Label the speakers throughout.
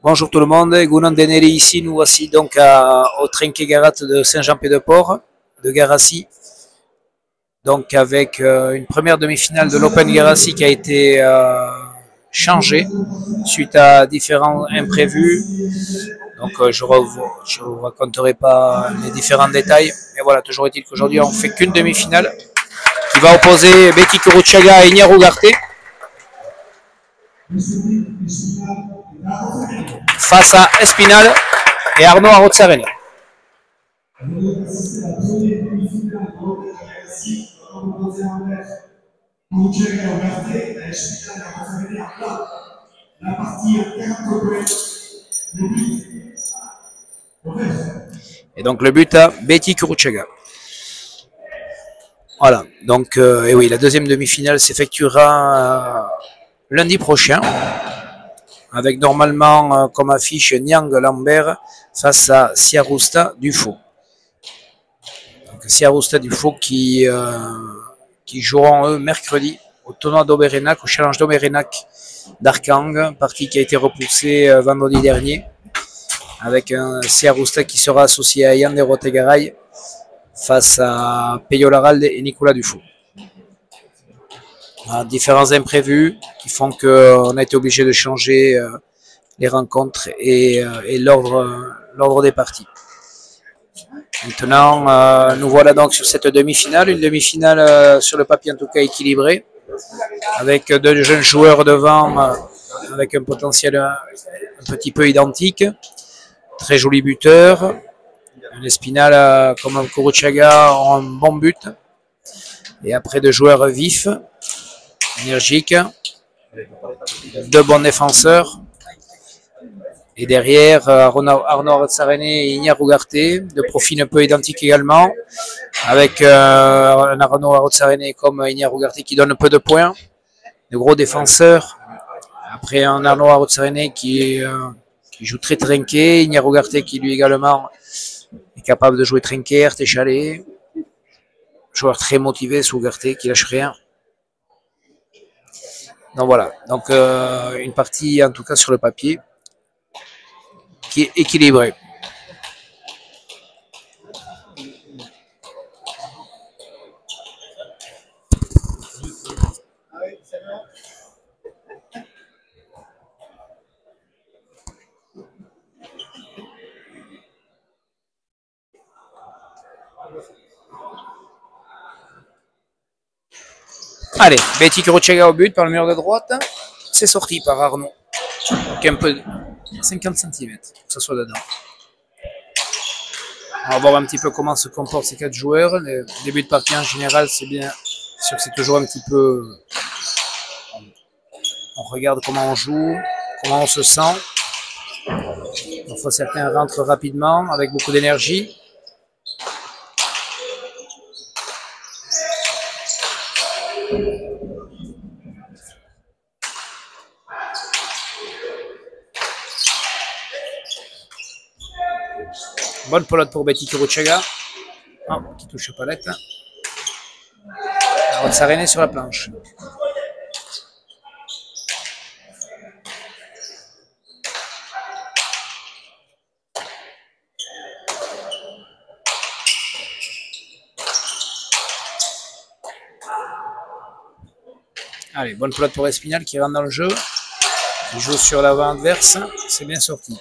Speaker 1: Bonjour tout le monde, Gounan Deneri ici, nous voici donc au Trinquet-Garat de Saint-Jean-Pied-de-Port, de Garassi. Donc avec une première demi-finale de l'Open Garassi qui a été changée suite à différents imprévus. Donc je ne vous raconterai pas les différents détails, mais voilà, toujours est-il qu'aujourd'hui on ne fait qu'une demi-finale qui va opposer Betty Kuruchaga et Iñigo Ugarte face à Espinal et Arnaud Arozarena. Et donc le but à Betty Kuruchaga. Voilà, donc et oui, la deuxième demi-finale s'effectuera lundi prochain, avec normalement comme affiche Niang Lambert face à Siarusta Dufaux. Donc Siarusta Dufaux qui joueront eux mercredi au tournoi d'Oberenac, au challenge d'Oberenac d'Arkang, partie qui a été repoussée vendredi dernier, avec un Siarusta qui sera associé à Yander Otegaray face à Peyo Laralde et Nicolas Dufaux. Différents imprévus qui font qu'on a été obligé de changer les rencontres et l'ordre des parties. Maintenant, nous voilà donc sur cette demi-finale, une demi-finale sur le papier en tout cas équilibrée, avec deux jeunes joueurs devant, avec un potentiel un petit peu identique, très joli buteur, un Espinal comme Kuruchaga ont un bon but, et après deux joueurs vifs, énergiques, deux bons défenseurs. Et derrière, Arnaud Arozarena et Iñigo Ugarte, de profil un peu identique également, avec un Arnaud Arozarena comme Iñigo Ugarte qui donne un peu de points, de gros défenseurs. Après, un Arnaud Arozarena qui joue très trinqué, Iñigo Ugarte qui lui également est capable de jouer trinqué, artéchalé. Joueur très motivé, sous Ugarte qui lâche rien. Donc voilà, donc une partie en tout cas sur le papier qui est équilibrée. Allez, Betty Kuruchaga au but par le mur de droite. C'est sorti par Arnaud. Donc un peu 50 cm pour que ça soit dedans. On va voir un petit peu comment se comportent ces quatre joueurs. Le début de partie en général, c'est bien sûr que c'est toujours un petit peu... On regarde comment on joue, comment on se sent. Parfois certains rentrent rapidement avec beaucoup d'énergie. Bonne pelote pour Betty Kuruchaga. Oh, qui touche palette. Arozarena sur la planche. Allez, bonne pelote pour Espinal qui rentre dans le jeu. Il joue sur l'avant adverse. C'est bien sorti.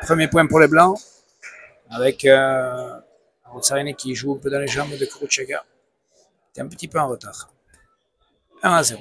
Speaker 1: Premier point pour les Blancs, avec Arozarena qui joue un peu dans les jambes de Kuruchaga. Il est un petit peu en retard. 1-0.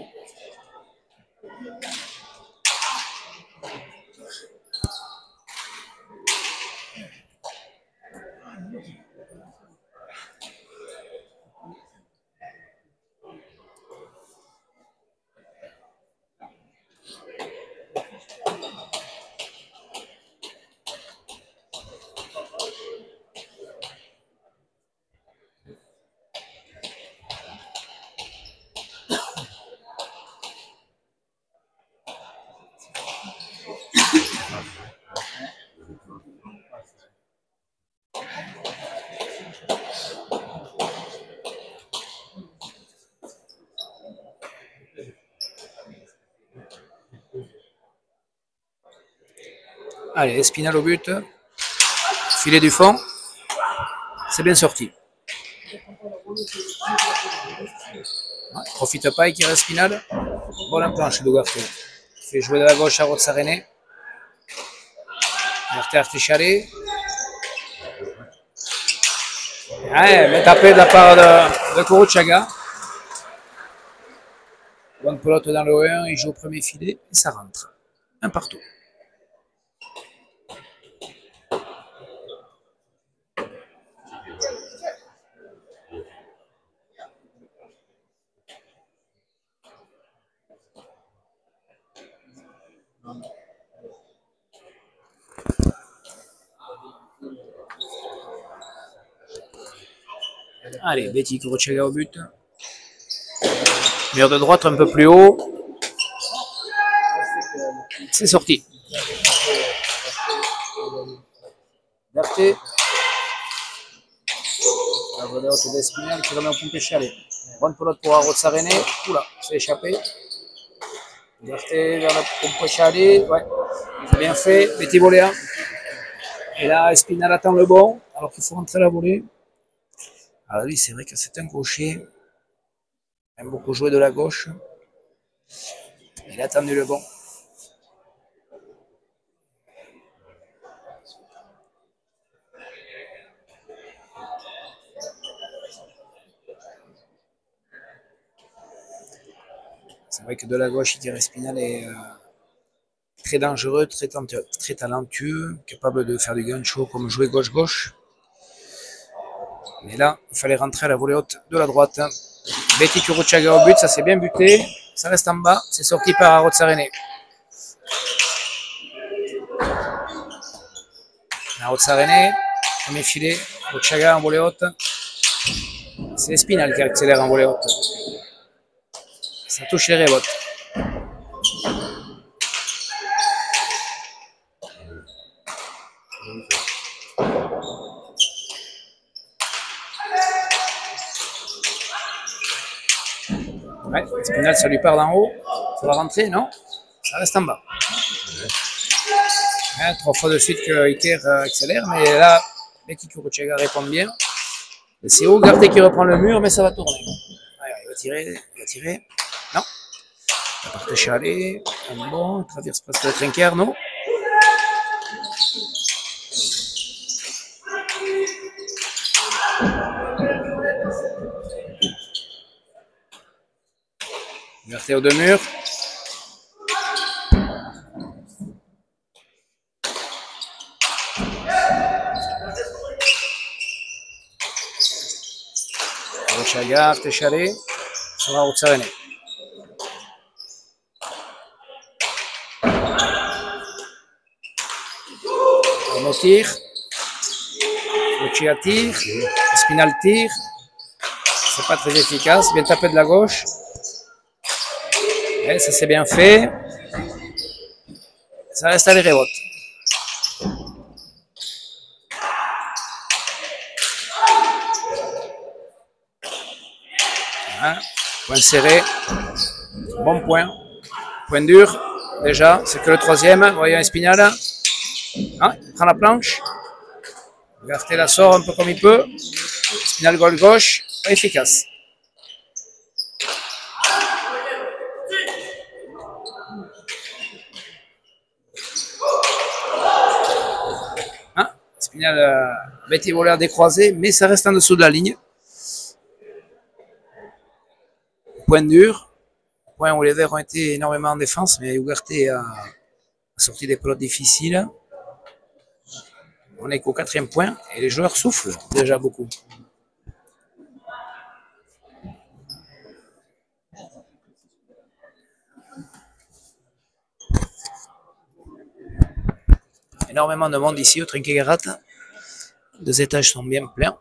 Speaker 1: Allez, Espinal au but. Filet du fond. C'est bien sorti. Ouais, profite pas et qui reste Espinal. Bonne planche d'Ugarte. Fait jouer de la gauche à Rotsarene. Arte Artichale. Ouais, mais tapé de la part de Kuruchaga. Bonne pelote dans le 1, il joue au premier filet et ça rentre. Un partout. Allez, Betty Kuruchaga au but. Mur de droite un peu plus haut. C'est sorti. Berthe. La volée haute d'Espinal qui remet au pompe Chalet. Bonne pelote pour Rotsarene. Oula, c'est échappé. Berthe vers la pompe Chalet. Ouais, c'est bien fait. Betty Voléa. Et là, Espinal attend le bon, alors qu'il faut rentrer la volée. Alors lui, c'est vrai que c'est un gaucher. Il aime beaucoup jouer de la gauche. Il a attendu le bon. C'est vrai que de la gauche, Itier Espinal est très dangereux, très talentueux, capable de faire du gancho comme jouer gauche-gauche. Mais là, il fallait rentrer à la volée haute de la droite. Betty Kuruchaga au but, ça s'est bien buté. Ça reste en bas, c'est sorti par Rotsarene. Rotsarene, premier filet, Kuruchaga en volée haute. C'est Espinal qui accélère en volée haute. Ça touche les rebotes. Ouais, Espinal, ça lui part d'en haut. Ça va rentrer, non? Ça reste en bas. Ouais, 3 fois de suite que Iker accélère, mais là, Betty Kuruchaga répond bien. C'est Ugarte qui reprend le mur, mais ça va tourner. Ouais, il va tirer. Non. La part Chalet. Bon, il traverse presque le trinqueur, non? Ugarte aux deux murs. Kuruchaga, Arte Chalet. Ça va Rotsarene. On tire. Kuruchaga tire. Espinal tire. C'est pas très efficace. Bien tapé de la gauche. Et ça c'est bien fait. Ça reste à les rebotes. Hein, point serré. Bon point. Point dur. Déjà, c'est que le troisième. Voyons Espinal. Hein, il prend la planche. Ugarte la sort un peu comme il peut. Espinal gauche. Pas efficace. Hein, Espinal Betty voleur décroisé, mais ça reste en dessous de la ligne. Point dur. Point où les Verts ont été énormément en défense, mais Ugarte a sorti des pelotes difficiles. On est qu'au 4e point et les joueurs soufflent déjà beaucoup. Énormément de monde ici au Trinquegarat. 2 étages sont bien pleins.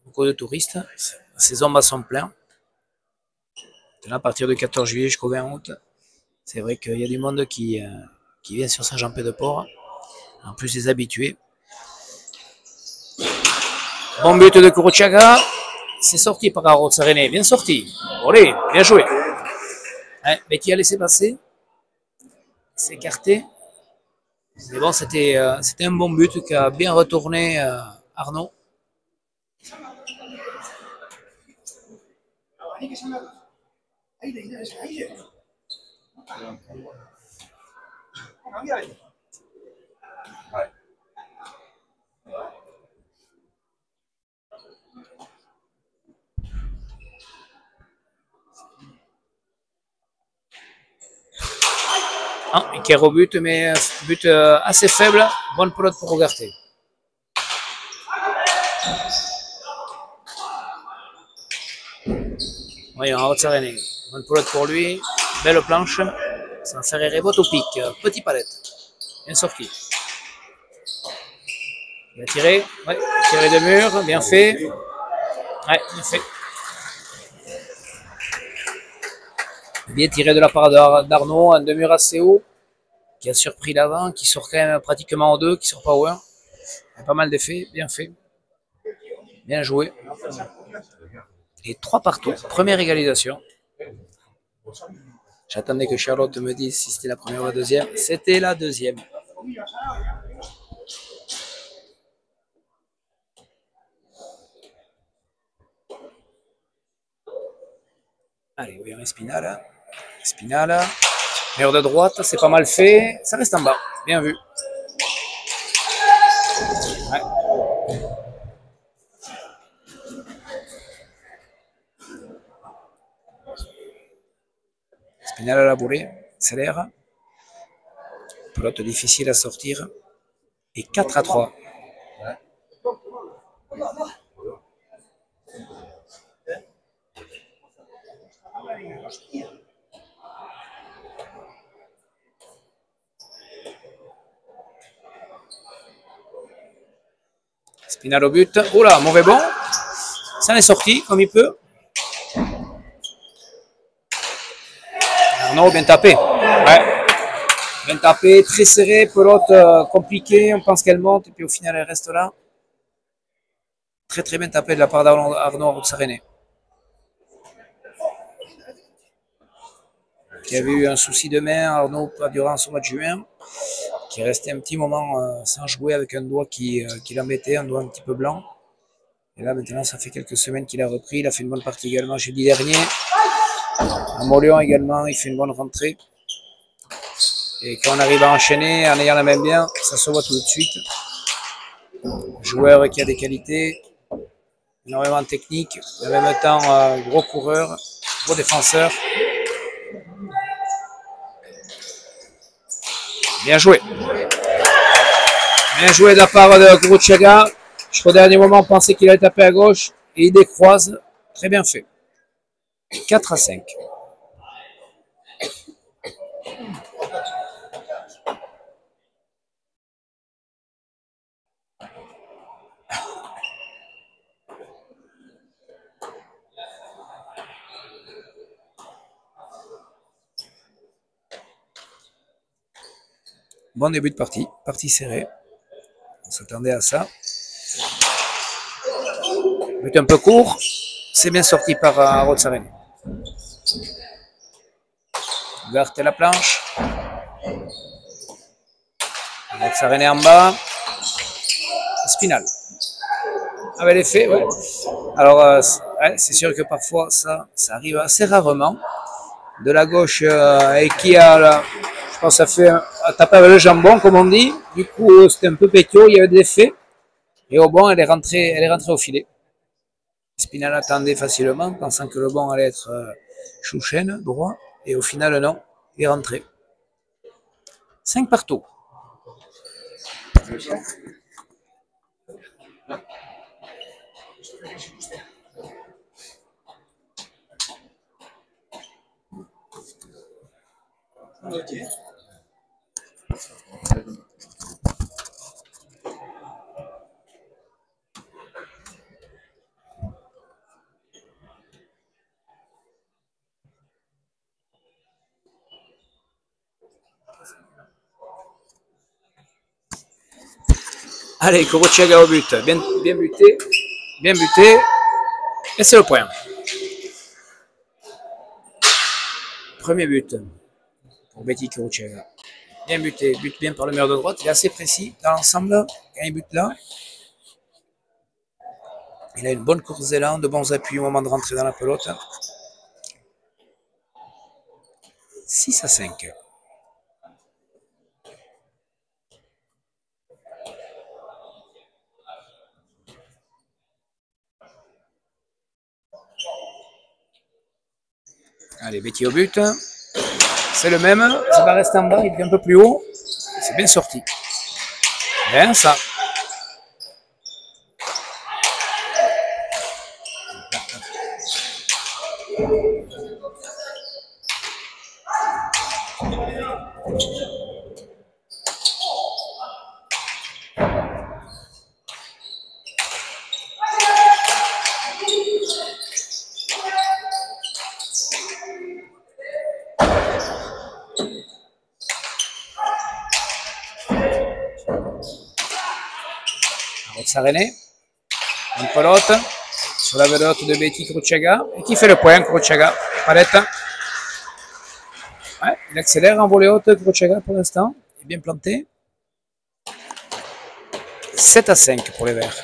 Speaker 1: Beaucoup de touristes. La saison bas sont pleins. Là, à partir du 14 juillet jusqu'au 20 août, c'est vrai qu'il y a du monde qui vient sur Saint-Jean-Pied-de-Port. En plus des habitués. Bon but de Kuruchaga. C'est sorti par Rotsarene. Bien sorti. Olé, bien joué. Hein, mais qui a laissé passer? C'est écarté. Mais bon, c'était un bon but qui a bien retourné Arnaud. Ah, qui est au but, mais but assez faible. Bonne pelote pour Ugarte. Oui, en haute Saréné. Bonne pelote pour lui. Belle planche. Ça ferait rebote au pic. Petit palette. Bien sorti. Il a tiré. Ouais, tiré de mur. Bien fait. Ouais, bien fait. Bien tiré de la part d'Arnaud. Un demi-mur assez haut. Qui a surpris l'avant. Qui sort quand même pratiquement en deux. Qui sort power. Pas mal d'effets. Bien fait. Bien joué. Et 3 partout. Première égalisation. J'attendais que Charlotte me dise si c'était la première ou la deuxième. C'était la deuxième. Allez, voyons Espinal. Espinal. Mur de droite, c'est pas mal fait. Ça reste en bas. Bien vu. Ouais. Espinal à la boulée. Accélère. Pelote difficile à sortir. Et 4-3. Espinal au but. Oula, mauvais bon. Ça en est sorti comme il peut. Arnaud, bien tapé. Ouais. Bien tapé, très serré, pelote compliquée. On pense qu'elle monte et puis au final elle reste là. Très très bien tapé de la part d'Arnaud Saréné. Qui avait eu un souci de main, Arnaud, durant son mois de juin, qui est resté un petit moment sans jouer avec un doigt qui l'embêtait, un doigt un petit peu blanc. Et là, maintenant, ça fait quelques semaines qu'il a repris. Il a fait une bonne partie également jeudi dernier. À Molion également, il fait une bonne rentrée. Et quand on arrive à enchaîner en ayant la main bien, ça se voit tout de suite. Joueur qui a des qualités, énormément de technique, en même temps gros coureur, gros défenseur. Bien joué. Bien joué de la part de Kuruchaga. Jusqu'au dernier moment, on pensait qu'il allait taper à gauche et il décroise. Très bien fait. 4-5. Bon début de partie. Partie serrée. On s'attendait à ça. But un peu court. C'est bien sorti par Rod Saréné. Verte la planche. Rod Saréné en bas. Spinal. Avec l'effet, ouais. Alors, ouais, c'est sûr que parfois, ça arrive assez rarement. De la gauche, et qui a, je pense, ça fait taper avec le jambon, comme on dit. Du coup, c'était un peu pétio, il y avait de l'effet. Et au bon, elle est rentrée au filet. Spinal attendait facilement, pensant que le bon allait être chouchen, droit. Et au final, non, il est rentré. 5 partout. Allez, Kuruchaga au but. Bien buté. Bien buté. Et c'est le point. Premier but pour Betty Kuruchaga. Bien buté, bute bien par le mur de droite. Il est assez précis dans l'ensemble. Quand il bute là, il a une bonne course d'élan, de bons appuis au moment de rentrer dans la pelote. 6-5. Allez, Betty au but. C'est le même. Ça va rester en bas. Il est un peu plus haut. C'est bien sorti. Bien ça. Sarene, une pelote sur la velote de Betty Cruciaga et qui fait le point. Cruciaga, palette. Ouais, il accélère en volée haute. Cruciaga pour l'instant, il est bien planté. 7-5 pour les Verts.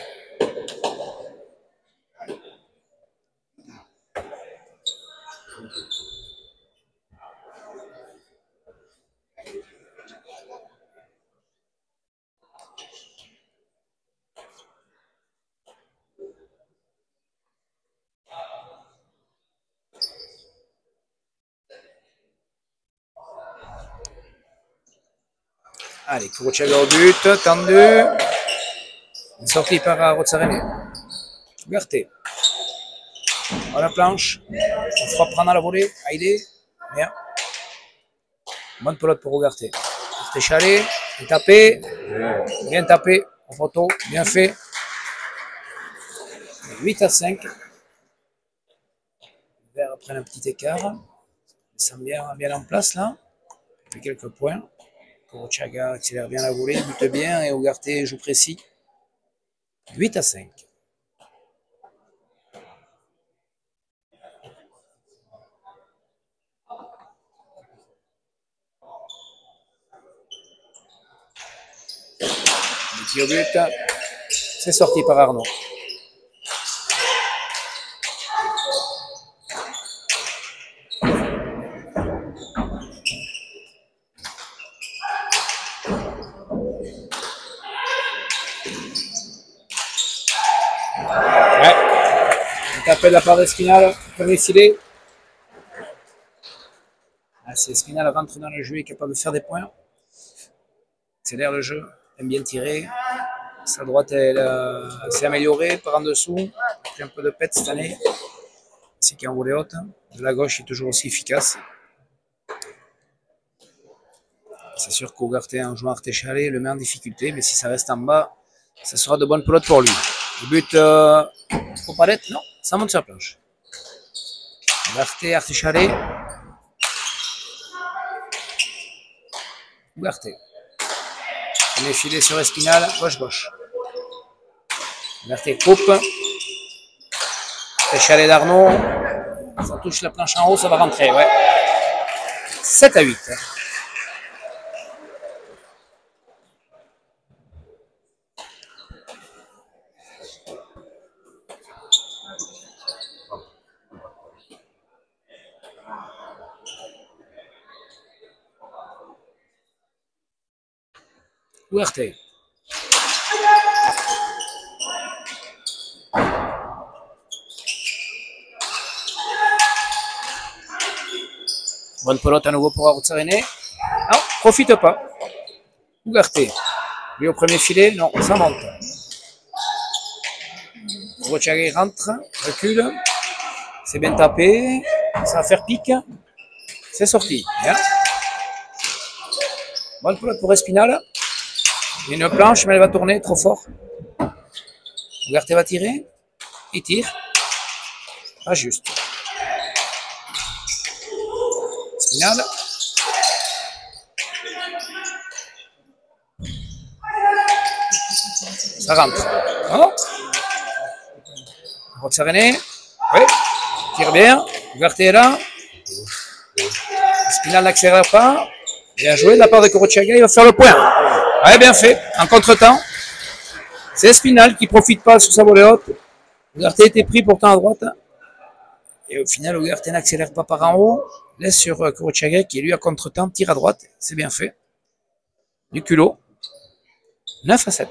Speaker 1: Allez, Cruciaga au but, tendu. Une sortie par Rozzarene. Ougarté. À la planche. On fera prendre à la volée. Aïdé. Bien. Bonne pelote pour Ougarté. C'était Chalet. Bien tapé. Bien tapé. En photo. Bien fait. 8-5. Les Verts prennent un petit écart. Ils sont bien en place là. Il fait quelques points. Cruciaga accélère bien la volée, bute bien et Ougarté joue précis. 8-5. Petit au but. C'est sorti par Arnaud. Ouais. On appelle la part d'Espinal. Premier filet. Ah, si Espinal rentre dans le jeu et est capable de faire des points. Accélère le jeu. Aime bien tirer. Sa droite, elle s'est améliorée par en dessous. Elle a pris un peu de pète cette année. Ainsi qu'en volée haute. De la gauche est toujours aussi efficace. C'est sûr qu'Ougarté, en jouant Arté-Chalet, le met en difficulté. Mais si ça reste en bas, ça sera de bonnes pelotes pour lui. Le but au palette, non, ça monte sur la planche. Ougarté, Arté-Chalet. Ougarté. Premier filet sur Espinal, gauche-gauche. Ougarté coupe. Arté-Chalet d'Arnaud. Ça touche la planche en haut, ça va rentrer, ouais. 7-8. Ougarté. Bonne pelote à nouveau pour Rozzarene. Non, profite pas. Ougarté. Lui au premier filet, non, ça monte. Cruciaga rentre, recule. C'est bien tapé. Ça va faire pique. C'est sorti. Bien. Bonne pelote pour Espinal. Une planche, mais elle va tourner trop fort. Ougarté va tirer. Il tire. Pas juste. Espinal. Ça rentre. Oh. Rozzarene. Oui. Tire bien. Ougarté est là. Espinal n'accélère pas. Bien joué de la part de Kurochaga, il va faire le point. Ouais, bien fait. En contre-temps, c'est Espinal qui profite pas sur sa volée haute. Ugarte était pris pourtant à droite. Et au final, Ugarte n'accélère pas par en haut. Laisse sur Kurochaga qui lui à contre-temps tire à droite. C'est bien fait. Du culot. 9-7.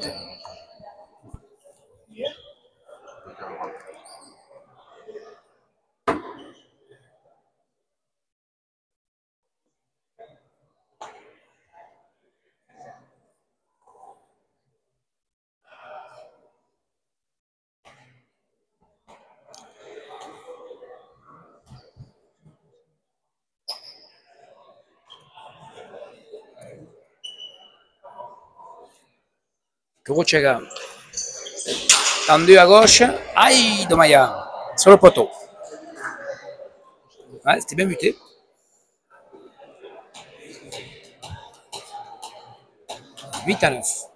Speaker 1: Kurochaga. Tendu à gauche. Aïe, Domaya. Sur le poteau. Ouais, c'était bien buté. 8-9.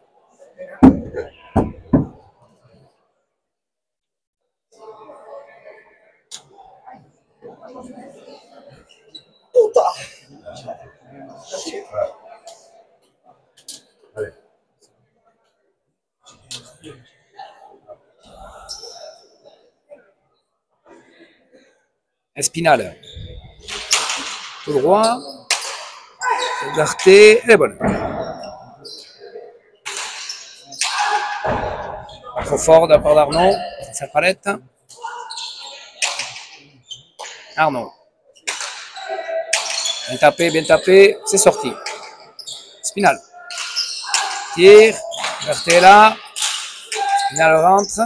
Speaker 1: Espinal. Tout droit. Ugarte. Elle est bonne. Trop fort de la part d'Arnaud. Sa palette. Arnaud. Bien tapé, c'est sorti. Spinal. Tire. Ugarte est là. Spinal rentre.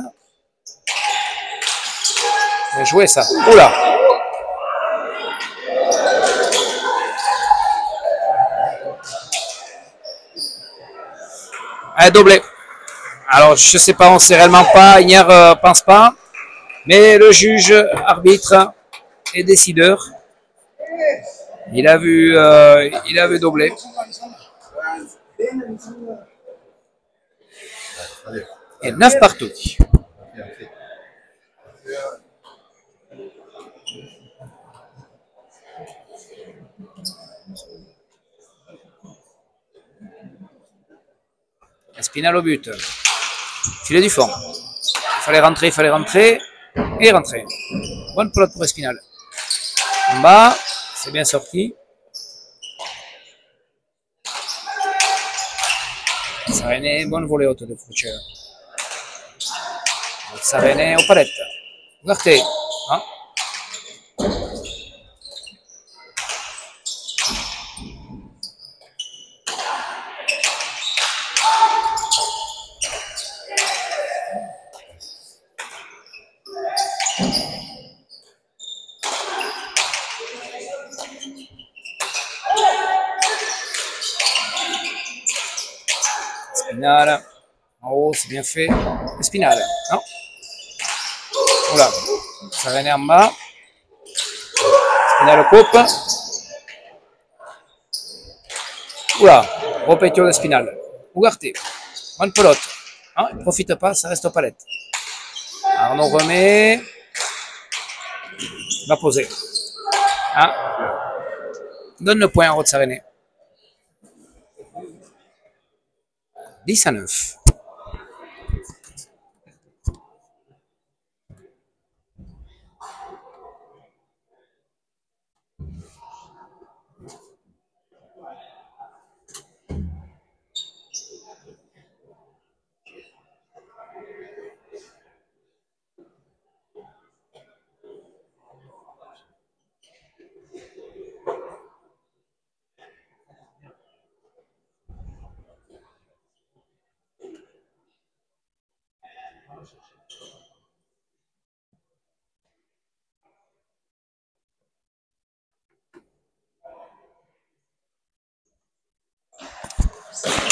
Speaker 1: Bien joué ça. Oula. Doublé. Alors, je ne sais pas, on ne sait réellement pas, Ignare pense pas, mais le juge, arbitre et décideur, il a vu doubler. Et 9 partout. Espinal au but. Filet du fond. Il fallait rentrer et rentrer. Bonne pelote pour Espinal. En bas, c'est bien sorti. Sarené, bonne volée haute de Fruccière. Sarené aux palettes. Ugarte. Hein? Espinal. En haut, c'est bien fait. Espinal. Non? Oula. Sarené en bas. Espinal coupe. Oula. Repétition d'Espinal. Ugarte. Bonne pelote. Hein, il ne profite pas, ça reste aux palettes. Arnaud remet. Il va poser. Hein? Donne le point à Rotsarené. 10-9.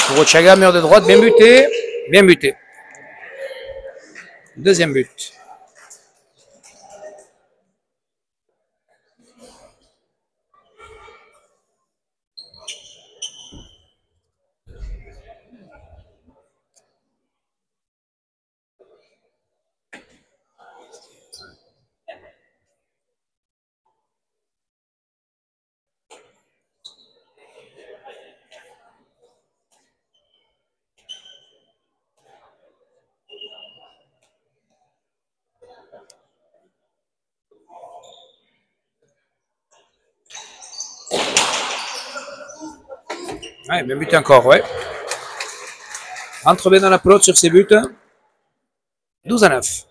Speaker 1: Kurochaga, mur de droite, bien buté. Bien buté. Deuxième but. Ouais, même but encore, ouais. Rentre bien dans la pelote sur ses buts. 12-9.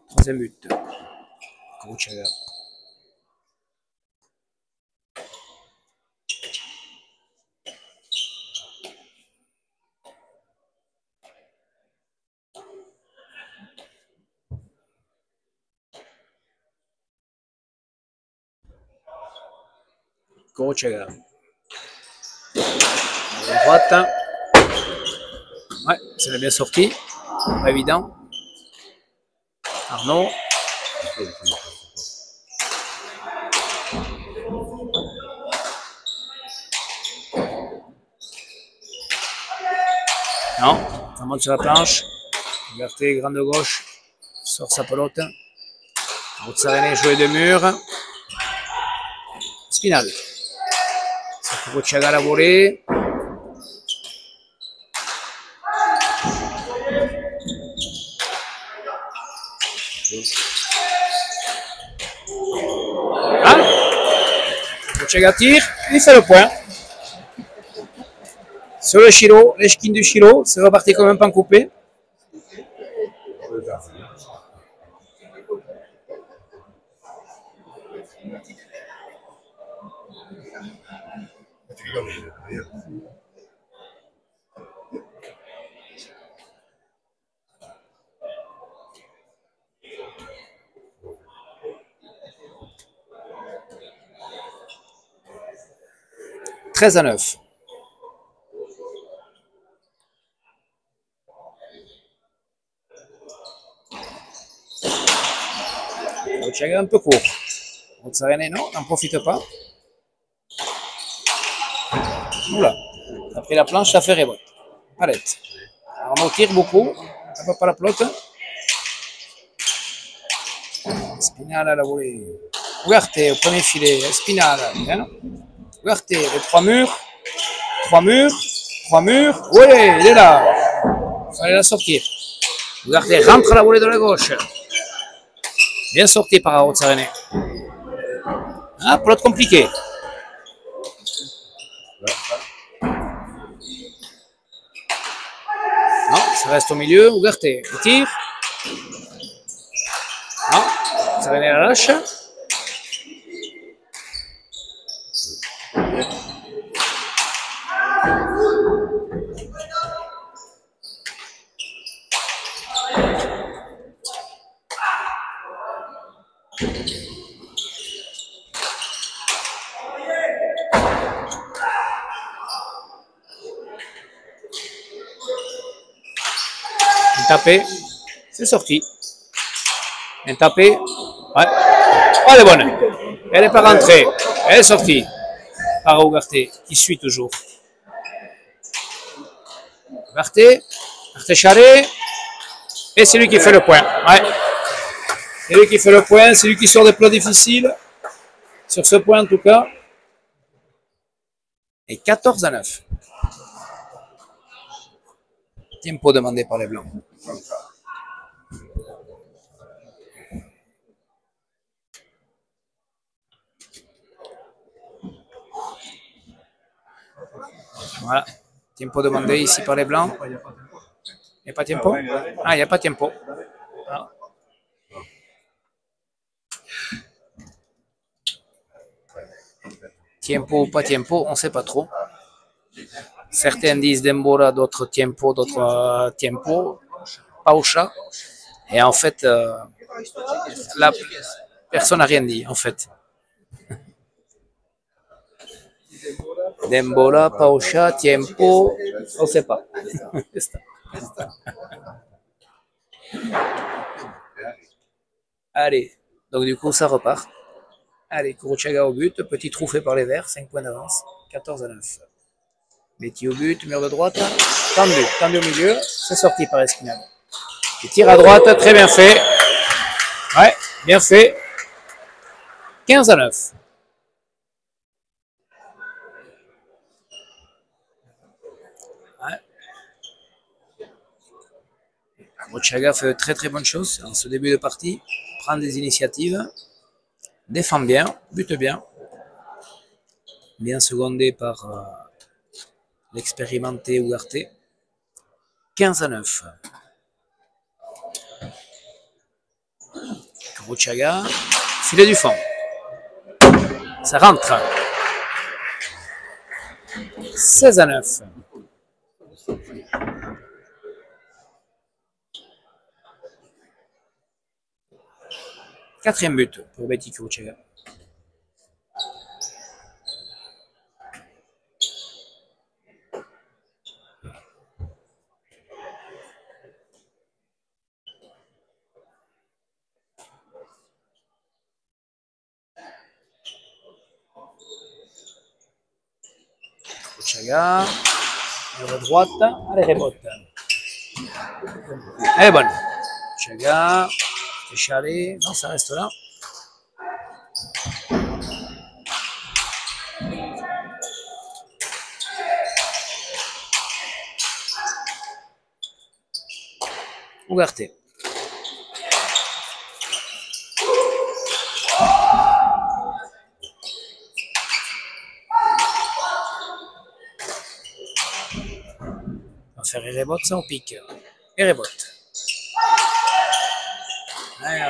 Speaker 1: Troisième but. Kuruchaga. Kuruchaga. À droite. Ouais, c'est bien sorti. Pas évident. Arnaud. Non, ça monte sur la planche. Liberté, grande gauche. Sort sa pelote. Rotsarene joué de mur. Spinal. Kuruchaga la volée. Ah, Kuruchaga tire, il fait le point. Sur le Chilo, l'échquine du Chilo, c'est reparti comme un pan coupé. « 13-9. Kuruchaga un peu court. Rotsarene, non, n'en profite pas. Oula, après la planche, ça fait rebote. Arrête. On tire beaucoup. Ça va pas la pelote. Spinal à la volée. Ugarte au premier filet. Spinal. Bien. Ugarte, les trois murs. Trois murs. Trois murs. Oui, il est là. Il fallait la sortir. Ugarte rentre à la volée de la gauche. Bien sorti par Rotsarene. Ah, pelote compliquée. Non, ça reste au milieu. Ugarte, il tire. Non, Rotsarene la lâche. Un tapé, c'est sorti. Un tapé, ouais. Oh, elle est bonne. Elle n'est pas rentrée. Elle est sortie. Par Ugarte, qui suit toujours. Ugarte, Ugarte Charret. Et c'est lui qui fait le point. Ouais. C'est lui qui fait le point. C'est lui qui sort des plots difficiles. Sur ce point, en tout cas. Et 14-9. Tempo demandé par les Blancs. Voilà. Tempo demandé ici par les Blancs. Il n'y a pas tempo? Ah, il n'y a pas tempo. Ah. Tempo ou pas tempo, on ne sait pas trop. Certains disent Dembora, d'autres tempo, d'autres tempo. Paucha. Et en fait, là, personne n'a rien dit, en fait. Dembora, Paucha, tempo, on ne sait pas. Allez, donc du coup, ça repart. Allez, Kuruchaga au but, petit trou fait par les Verts, 5 points d'avance, 14-9. Betty au but, mur de droite, tendu au milieu, c'est sorti par Espinal. Il tire à droite, très bien fait. Ouais, bien fait. 15-9. Ouais. Kuruchaga fait de très très bonnes choses en ce début de partie, prend des initiatives. défend bien, bute bien. Bien secondé par l'expérimenté Ougarté. 15-9. Kuruchaga, filet du fond. Ça rentre. 16-9. Quatrième but pour Betty Kuruchaga. Kuruchaga, de droite, allez, rebote. Elle est bonne. Kuruchaga, échalé, non, ça reste là. Ougarté. On va faire Erebote, ça on pique. Erebote.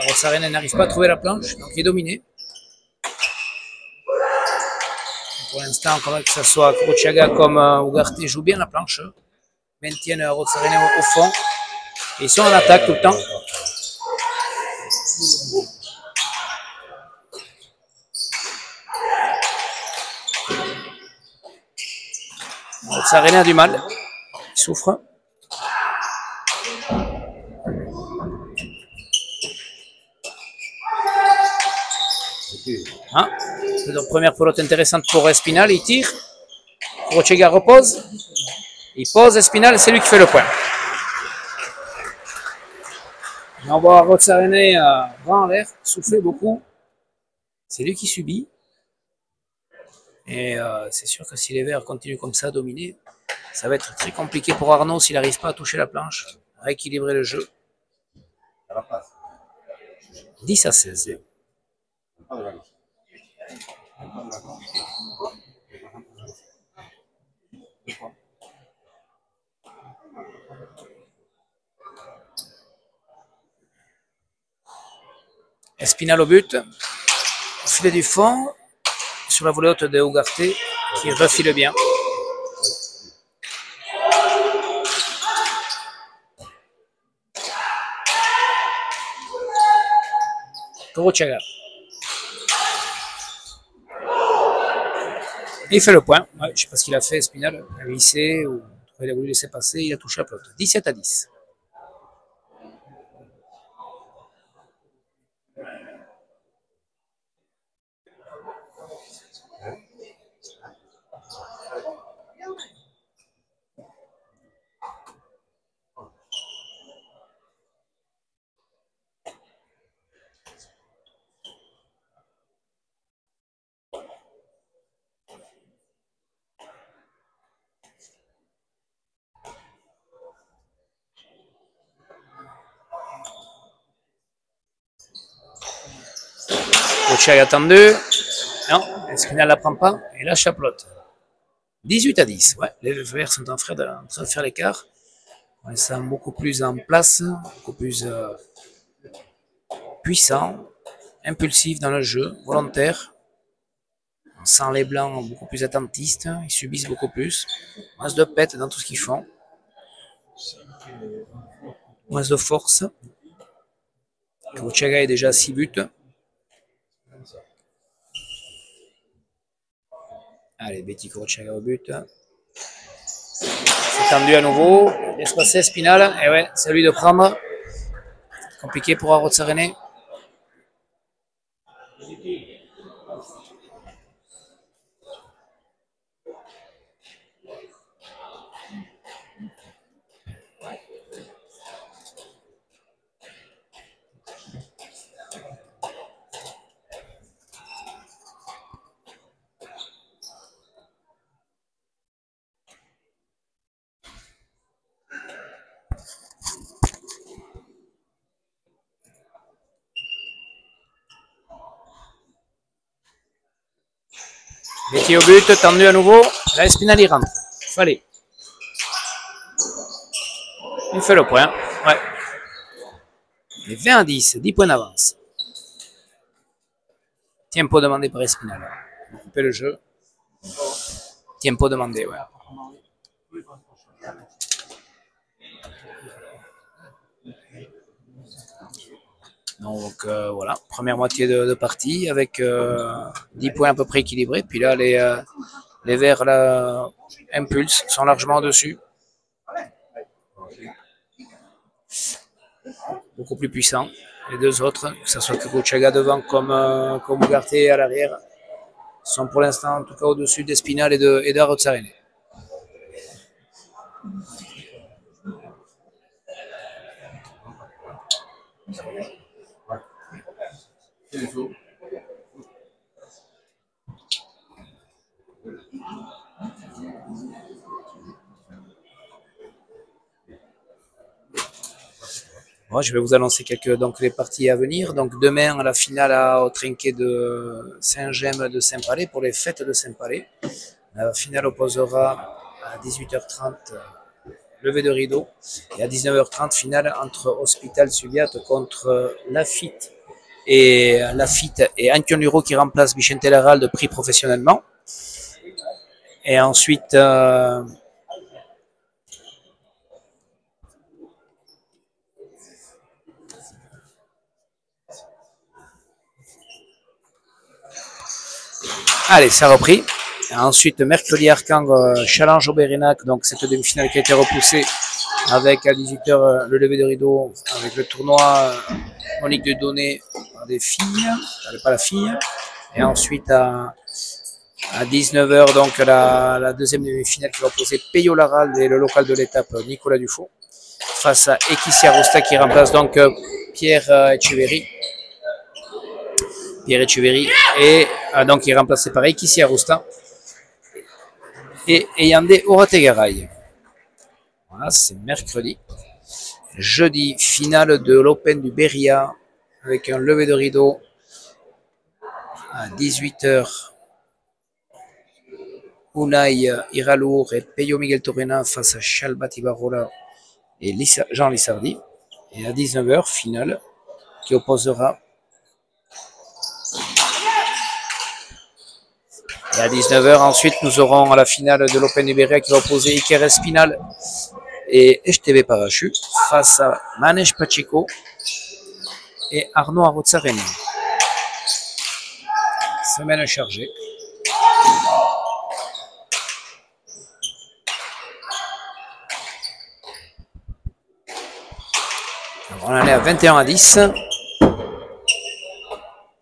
Speaker 1: Rossarena n'arrive pas à trouver la planche, donc il est dominé. Pour l'instant, que ce soit Kuruchaga comme Ougarté joue bien la planche. Maintiennent Rossarena au fond. Et ils sont en attaque tout le temps. Rossarena a du mal. Il souffre. Hein, c'est donc première pelote intéressante pour Espinal. Il tire. Kuruchaga repose. Il pose Espinal, c'est lui qui fait le point. On voit Rossarena grand en l'air, souffler beaucoup. C'est lui qui subit. Et c'est sûr que si les Verts continuent comme ça à dominer, ça va être très compliqué pour Arnaud s'il n'arrive pas à toucher la planche, à équilibrer le jeu. 10-16. Espinal au but. Filet du fond. Sur la volée haute de Ougarté qui refile bien. Kuruchaga. Il fait le point. Ouais, je ne sais pas ce qu'il a fait, Espinal. Il a glissé ou il a voulu laisser passer. Il a touché la pelote. 17-10. Kuruchaga attendu. Non, Espinal ne la prend pas. Et lâche la pelote. 18-10. Ouais, les Verts sont en train de faire l'écart. On sent beaucoup plus en place, beaucoup plus puissant, impulsif dans le jeu, volontaire. On sent les Blancs beaucoup plus attentistes, ils subissent beaucoup plus. Moins de pète dans tout ce qu'ils font. Moins de force. Kuruchaga est déjà à 6 buts. Allez, Betty Kuruchaga au but. C'est tendu à nouveau. Laisse passer Spinal. Et ouais, c'est à lui de prendre. Compliqué pour Rossarena. Métier au but, tendu à nouveau. Là, Espinal y rentre. Fallait. Il fait le point. Ouais. Et 20 à 10, 10 points d'avance. Tempo demandé par Espinal. On fait le jeu. Tempo demandé, ouais. Donc voilà, première moitié de partie avec 10 points à peu près équilibrés. Puis là, les Verts là, impulsent, sont largement au-dessus. Beaucoup plus puissants. Les deux autres, que ce soit Kukuchaga devant comme Ugarte à l'arrière, sont pour l'instant en tout cas au-dessus d'Espinal et de Arozarene. Moi, je vais vous annoncer donc les parties à venir. Donc demain, à la finale au trinquet de Saint-Gemme de Saint-Palais pour les fêtes de Saint-Palais. La finale opposera à 18h30 lever de rideau et à 19h30 finale entre Hospital Subiat contre Lafitte et Antion Luro qui remplace Vicente Laralde pris professionnellement. Et ensuite allez, ça a repris. Ensuite, mercredi, Arcang, Challenge au Bérénac, donc cette demi-finale qui a été repoussée avec à 18h le lever de rideau, avec le tournoi Monique de Donné par des filles, pas la fille. Et ensuite, à 19h, donc la deuxième demi-finale qui va opposer Peyo Laralde et le local de l'étape, Nicolas Dufault, face à Ekissia Rosta qui remplace donc Pierre Echeverry. Pierre Echeverry et donc il est remplacé par Ekissia Rosta et Yande Orategaray. Voilà, c'est mercredi. Jeudi, finale de l'Open du Beria avec un lever de rideau à 18h. Unai Iralour et Peyo Miguel Torrena face à Chalbat Ibarola et Jean Lissardi. Et à 19h, finale qui opposera. Et à 19h, ensuite, nous aurons la finale de l'Open du Beria qui va opposer Iker Espinal et HTV Parachu face à Manesh Pacheco et Arnaud Arozarene. Semaine chargée. On en est à 21 à 10.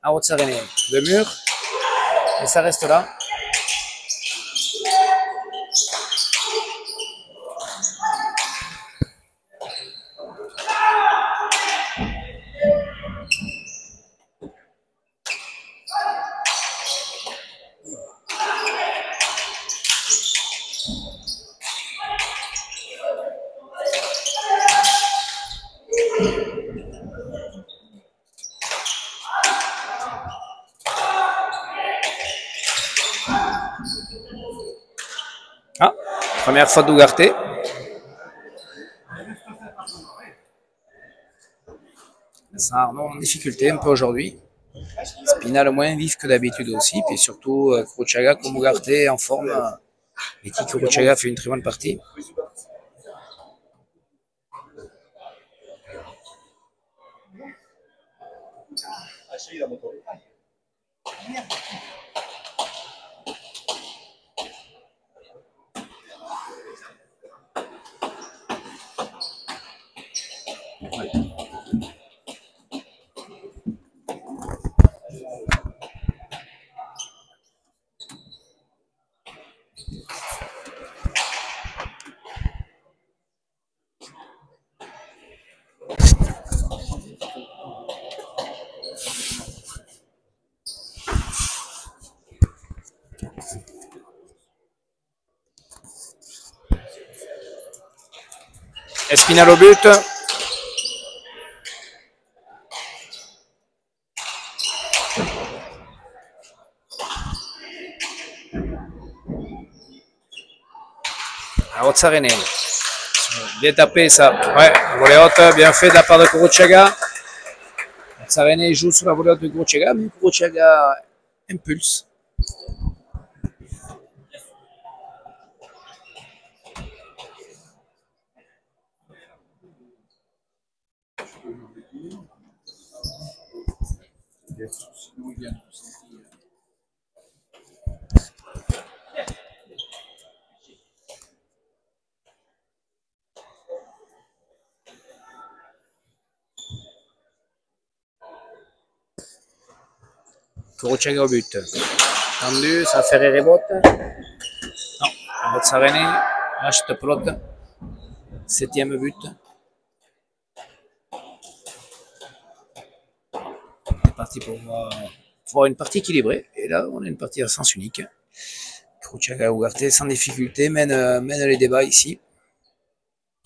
Speaker 1: Arozarene, le mur. Et ça reste là. Ah, première faute d'Ugarte. Ça Arnaud en difficulté un peu aujourd'hui. Spinal moins vif que d'habitude aussi. Puis surtout, Kukuchaga comme Ugarte en forme. Et qui Kukuchaga fait une très bonne partie. Espinal au but. à Rotsarené. Bien tapé ça. Ouais, volée haute, bien fait de la part de Kuruchaga. Rotsarené joue sur la volée haute de Kuruchaga, mais Kuruchaga impulse. Kuruchaga au but. Tendu, ça fait rebote. Non, Rotsarené lâche de pelote. 7e but. C'est parti pour voir une partie équilibrée. Et là, on a une partie à sens unique. Kuruchaga Ugarte sans difficulté mène les débats ici.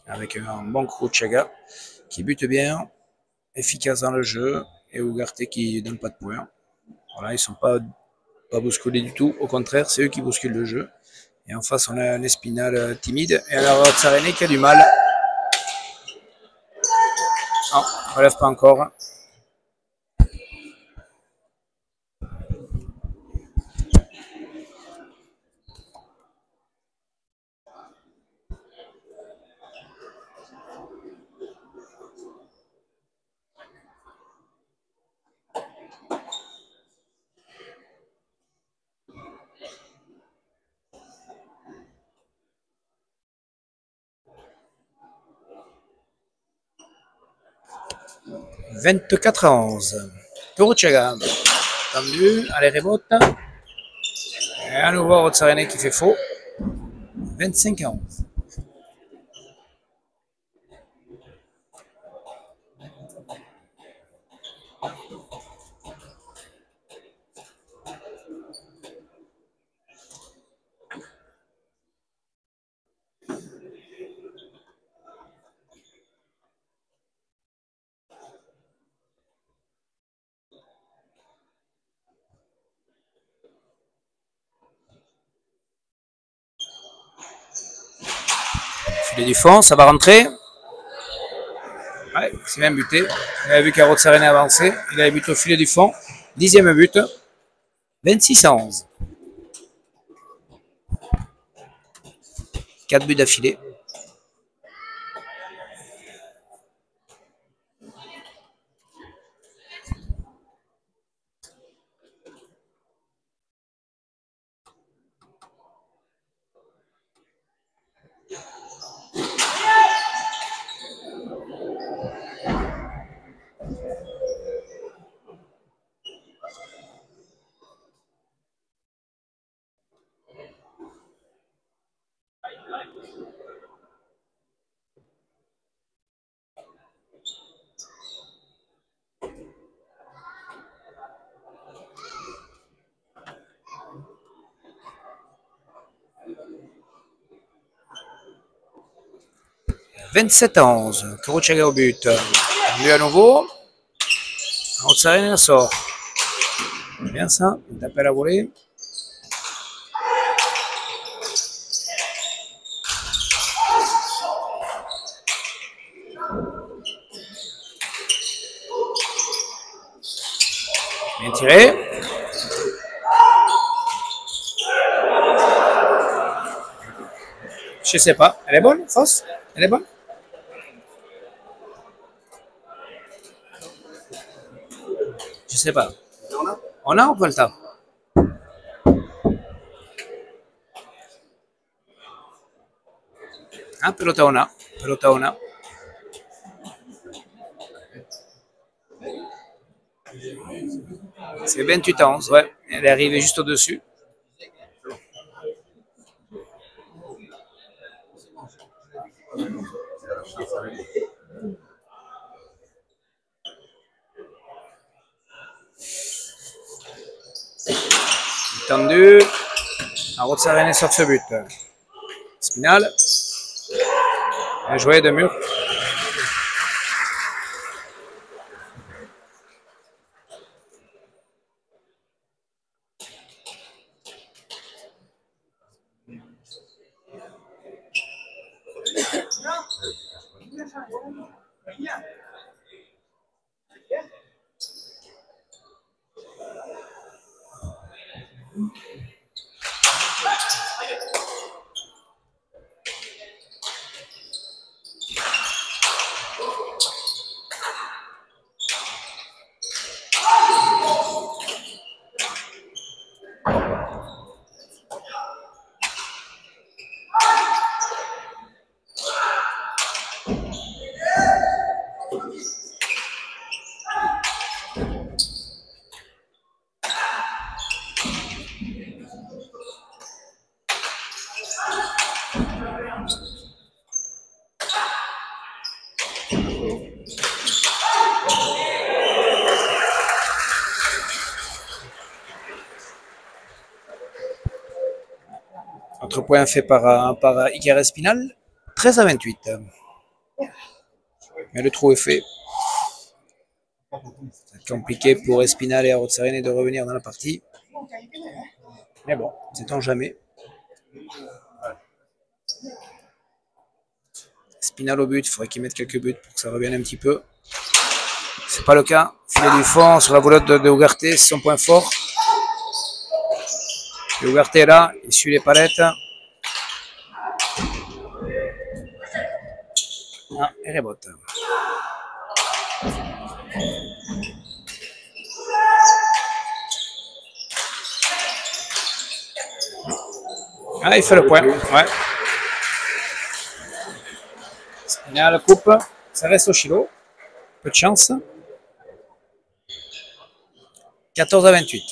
Speaker 1: Avec un bon Kuruchaga qui bute bien, efficace dans le jeu, et Ugarte qui donne pas de points. Voilà, ils sont pas bousculés du tout. Au contraire, c'est eux qui bousculent le jeu. Et en face, on a un Espinal timide. Et alors, Rotsarené qui a du mal. Non, ne relève pas encore. « 24-11. Kuruchaga. Tendu, allez, rebote. Et à nouveau, Rotsarené qui fait faux. 25-11. Filet du fond, ça va rentrer. Ouais, c'est bien buté. Il avait vu qu'à Rotsarené avançait. Il avait buté au filet du fond. 10e but. 26-11. 4 buts d'affilée. « 27-11. Kuruchaga au but. Tendu à nouveau. Rotsarené sort. Bien ça. Il tape à la volée. Bien tiré. Je sais pas. Elle est bonne, fausse? Elle est bonne? Je sais pas. On a ou pas le temps? Ah, pelota on a. Pelota on a. C'est 28-11, ouais. Elle est arrivée juste au-dessus. Tendu. Rotsarené sur ce but. Espinal. Bien joué de mur. Autre point fait par Iker Espinal, 13-28. Mais le trou est fait. C'est compliqué pour Espinal et Arozarene de revenir dans la partie. Mais bon, sait-on jamais. Espinal au but, il faudrait qu'il mette quelques buts pour que ça revienne un petit peu. C'est pas le cas. Filet du fond sur la boulotte de Ugarte, c'est son point fort. Ugarte est là, il suit les palettes. Ah, et rebote. Ah, il fait le point. Ouais. Espinal coupe. Ça reste au Chilo. Peu de chance. 14-28.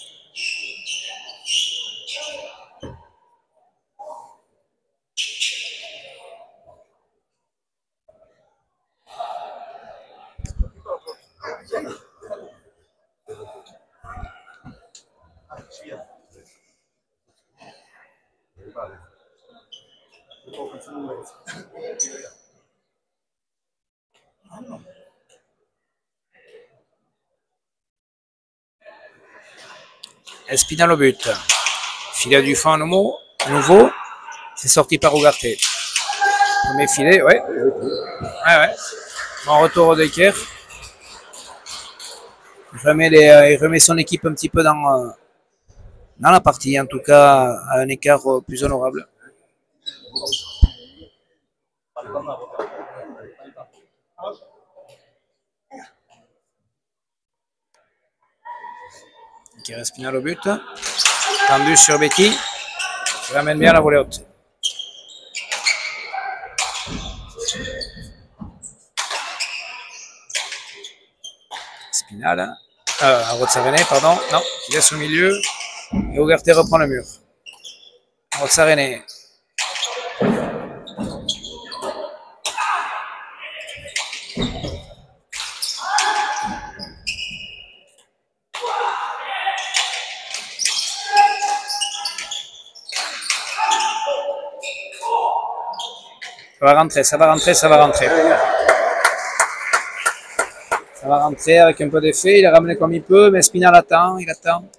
Speaker 1: Espinal au but. Filet du fond à nouveau. C'est sorti par Ugarte. Premier filet, ouais. Ouais. Bon retour d'Iker. Il remet son équipe un petit peu dans la partie, en tout cas à un écart plus honorable. Iker Espinal au but. Tendu sur Betty. Il ramène bien la volée haute. Espinal. Arozarene, pardon. Non, il laisse au milieu. Et Ugarte reprend le mur. Arozarene. Ça va rentrer. Ça va rentrer avec un peu d'effet. Il a ramené comme il peut, mais Espinal attend. Il attend.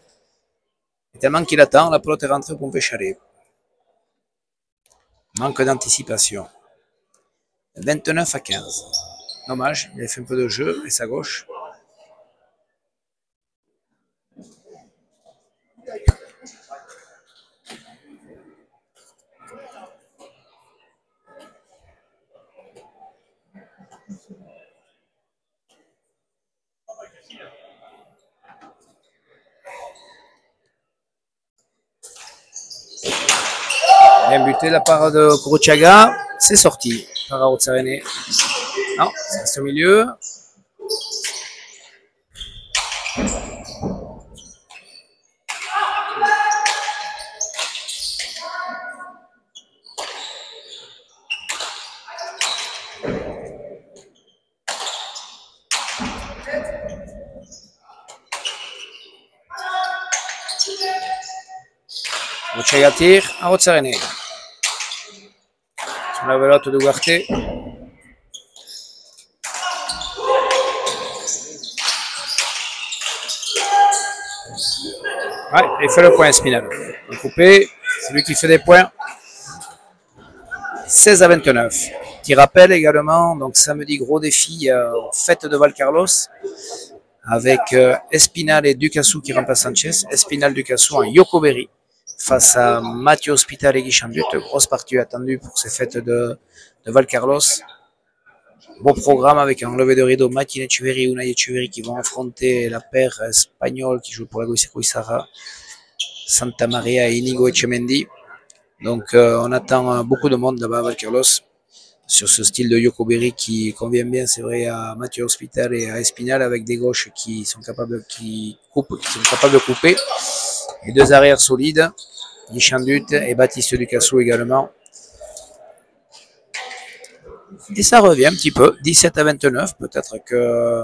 Speaker 1: Et tellement qu'il attend, la pelote est rentrée pour Péchalet. Manque d'anticipation. 29-15. Dommage, il a fait un peu de jeu et sa gauche. Bien buté de la part de Kuruchaga. C'est sorti par Arozarene. Non, ça reste au milieu. Kuruchaga tire, Arozarene. Sur la velotte de Ugarte. Ouais, il fait le point Espinal. Coupé, c'est lui qui fait des points. 16-29. Petit rappel également, donc samedi, gros défi fête de Valcarlos avec Espinal et Ducassou qui remplacent Sanchez. Espinal Ducassou en Yokoberi face à Mathieu Hospital et Guy Chambut. Grosse partie attendue pour ces fêtes de Valcarlos. Beau programme avec un lever de rideau, Matin Echeverry et Unai Echeverry qui vont affronter la paire espagnole qui joue pour la Goiseco Isara, Santa Maria et Inigo Echemendi. Donc on attend beaucoup de monde là-bas à Valcarlos sur ce style de Yokoberi qui convient bien, c'est vrai, à Mathieu Hospital et à Espinal avec des gauches qui sont capables de couper. Et deux arrières solides, Guy Chambut et Baptiste Ducassou également. Et ça revient un petit peu, 17 à 29, peut-être que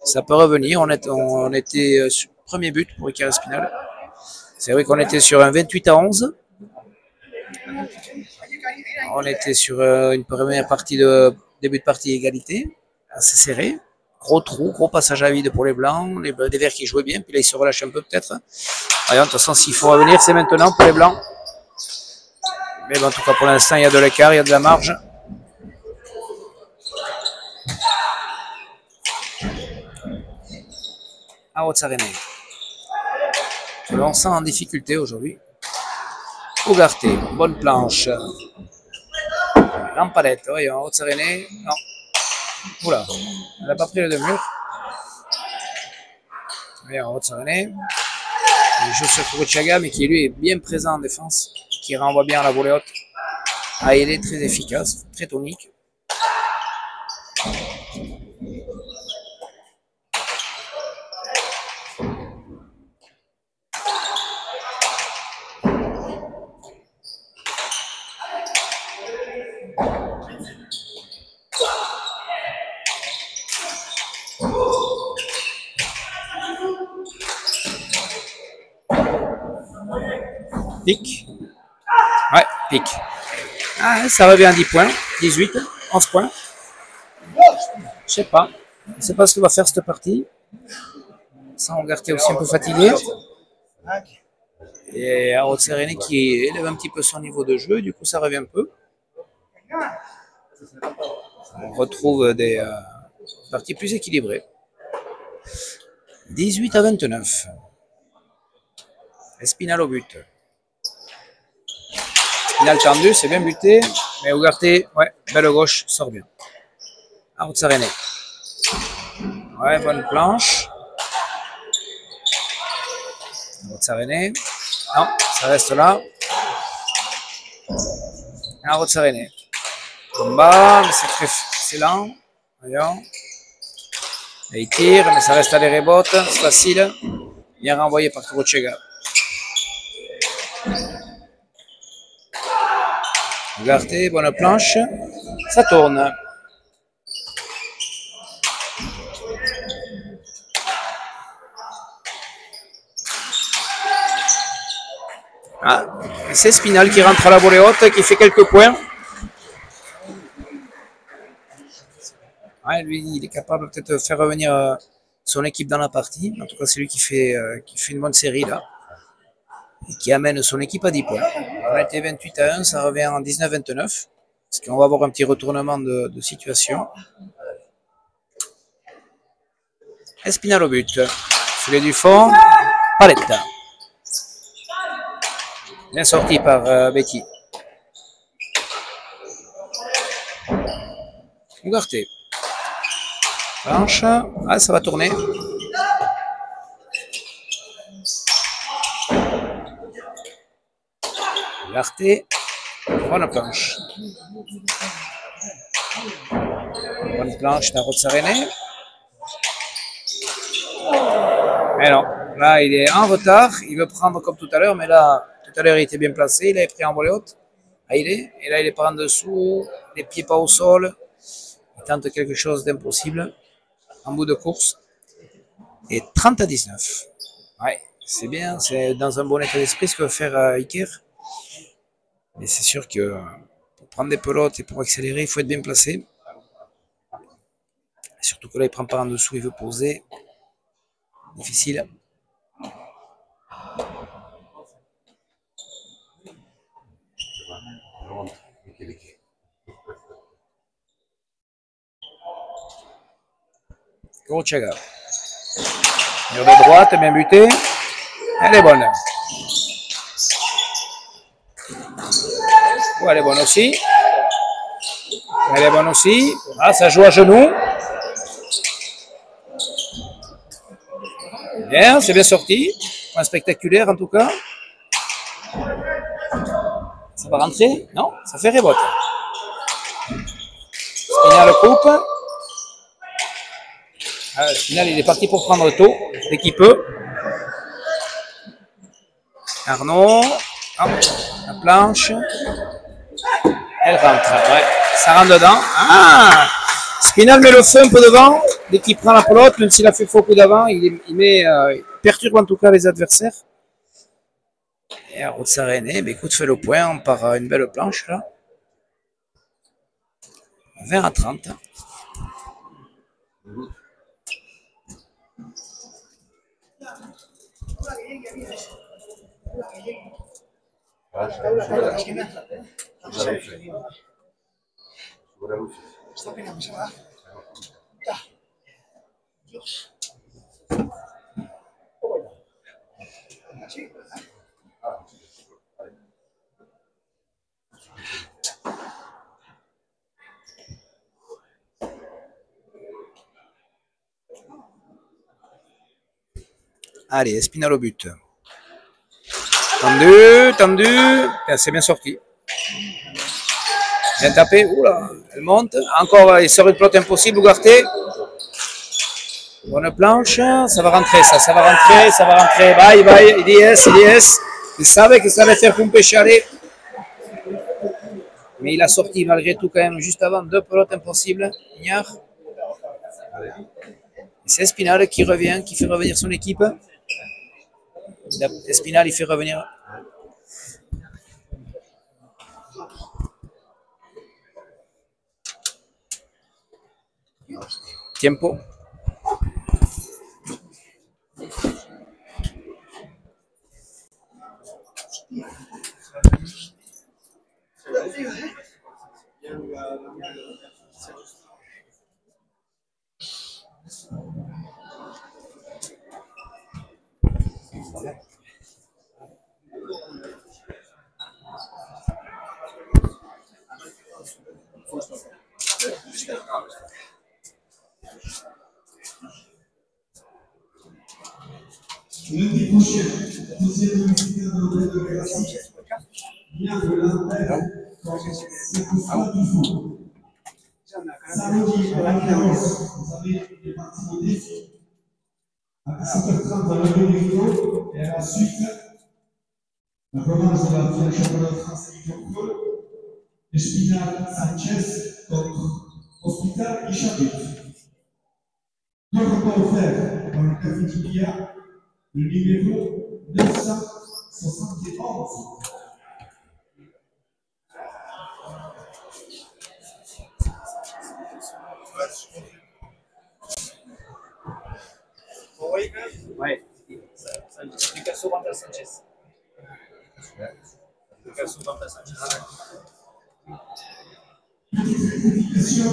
Speaker 1: ça peut revenir. On était sur le premier but pour Iker Espinal. C'est vrai qu'on était sur un 28 à 11. On était sur une première partie début de partie égalité, assez serré. Gros trou, gros passage à vide pour les blancs, les verts qui jouaient bien, puis là ils se relâchent un peu peut-être. De toute façon, s'il faut revenir, c'est maintenant pour les blancs. Mais bon, en tout cas pour l'instant, il y a de l'écart, il y a de la marge. À Otsarene. On sent en difficulté aujourd'hui. Ugarte, bonne planche. Lampalette, voyons, Otsarene. Non. Oula, elle n'a pas pris le deux murs. Voyons, Otsarene. Il joue sur Kurochaga, mais qui lui est bien présent en défense, qui renvoie bien à la volée haute. Ah, il est très efficace, très tonique. Pique. Ouais, pique. Ah, ça revient à 10 points, 18, 11 points. Je sais pas. Je ne sais pas ce que va faire cette partie. Sans regarder aussi un peu fatigué. Et à Haute-Sérénée qui élève un petit peu son niveau de jeu, du coup ça revient un peu. On retrouve des parties plus équilibrées. 18 à 29. Espinal au but. Espinal tendu, c'est bien buté. Mais Ugarte, ouais, belle gauche, sort bien. À Haute-Sérénée. Ouais, bonne planche. Haute-Sérénée. Non, ça reste là. À Haute-Sérénée. Combat, mais c'est lent. Voyons. Et il tire, mais ça reste à les rebotes. C'est facile. Bien renvoyé par Kurochega. Regardez, bonne planche. Ça tourne. Ah, c'est Spinal qui rentre à la volée haute, qui fait quelques points. Ouais, lui, il est capable peut-être de faire revenir son équipe dans la partie. En tout cas, c'est lui qui fait une bonne série là. Et qui amène son équipe à 10 points. On a été 28 à 1, ça revient en 19-29. Parce qu'on va avoir un petit retournement de situation. Espinal au but. Filet du fond. Paletta. Bien sorti par Betty. Ugarte. Planche. Ah, ça va tourner. Ugarte. Bonne planche. Bonne planche d'un Rotsarene. Mais non, là il est en retard, il veut prendre comme tout à l'heure, mais là, tout à l'heure il était bien placé, il avait pris en volée haute. Là il est, et là il est par en dessous, les pieds pas au sol, il tente quelque chose d'impossible, en bout de course. Et 30 à 19. Ouais, c'est bien, c'est dans un bon état d'esprit ce que veut faire Iker. Mais c'est sûr que pour prendre des pelotes et pour accélérer, il faut être bien placé. Surtout que là, il prend pas en dessous, il veut poser. Difficile. Gorochaga. Mur de droite, bien buté. Elle est bonne. Oh, elle est bonne aussi. Elle est bonne aussi. Ah, ça joue à genoux. Bien, c'est bien sorti. Point spectaculaire en tout cas. Ça va rentrer? Non, ça fait rebote. Spinal coupe. Spinal, il est parti pour prendre le taux dès qu'il peut. Arnaud. Hop, la planche. Elle rentre. Ouais, ça rentre dedans. Ah! Spinal met le feu un peu devant. Dès qu'il prend la pelote, même s'il a fait faux coup d'avant, il perturbe en tout cas les adversaires. Et Rotsaren, mais écoute, fait le point par une belle planche là. 20 à 30. Allez, Espinal au but. Tendu, tendu. C'est bien sorti. Bien tapé. Oula, elle monte. Encore, il sort une pelote impossible. Ougarté. Bonne planche. Ça va rentrer, ça va rentrer, ça va rentrer. Bye, bye. Il dit yes, il dit yes. Il savait que ça allait faire pomper Chalet. Mais il a sorti malgré tout quand même juste avant 2 pelotes impossibles. Ignard. C'est Espinal qui revient, qui fait revenir son équipe. Espinal, il fait revenir. Tempo.
Speaker 2: Lundi prochain, deuxième demi-finale de l'Open de Classique, bien de l'Impair contre Secoussin du Fou. Samedi, à la Carrosse, vous avez des parties modestes. À 7h30 dans le Rico, et à la suite, la revanche de la finale championnat de France et Micro, Espinal Sanchez contre Hospital et Chabut. Deux repas offerts par le Café Tibia, le numéro 971.
Speaker 1: Ouais. Picasso Vanta Sanchez. Picasso Vanta Sanchez.
Speaker 2: Petite rectification.